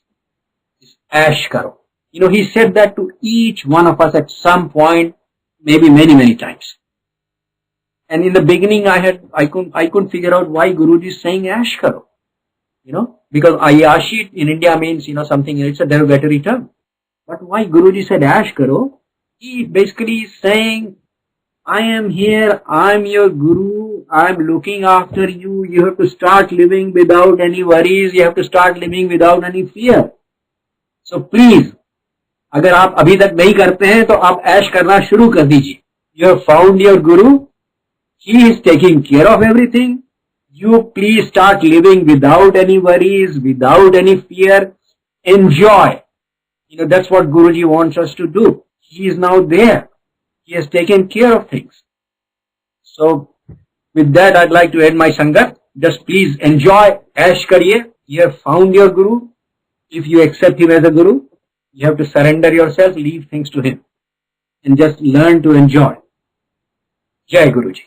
is Aish Karo. He said that to each one of us at some point, maybe many, many times. And in the beginning, I couldn't figure out why Guruji is saying Aish Karo. Because Ayashi in India means, something, it's a derogatory term. But why Guruji said Aish Karo? He basically is saying, I am here, I am your guru, I am looking after you. You have to start living without any worries. You have to start living without any fear. So please, अगर आप अभी तक नहीं करते हैं तो आप ऐश करना शुरू कर दीजिए. You have found your guru. He is taking care of everything. You please start living without any worries, without any fear. Enjoy. That's what Guruji wants us to do. He is now there. He has taken care of things. So, with that, I'd like to end my Sangat. Just please enjoy, Aish kariye. You have found your Guru. If you accept him as a Guru, you have to surrender yourself, leave things to him, and just learn to enjoy. Jai Guruji.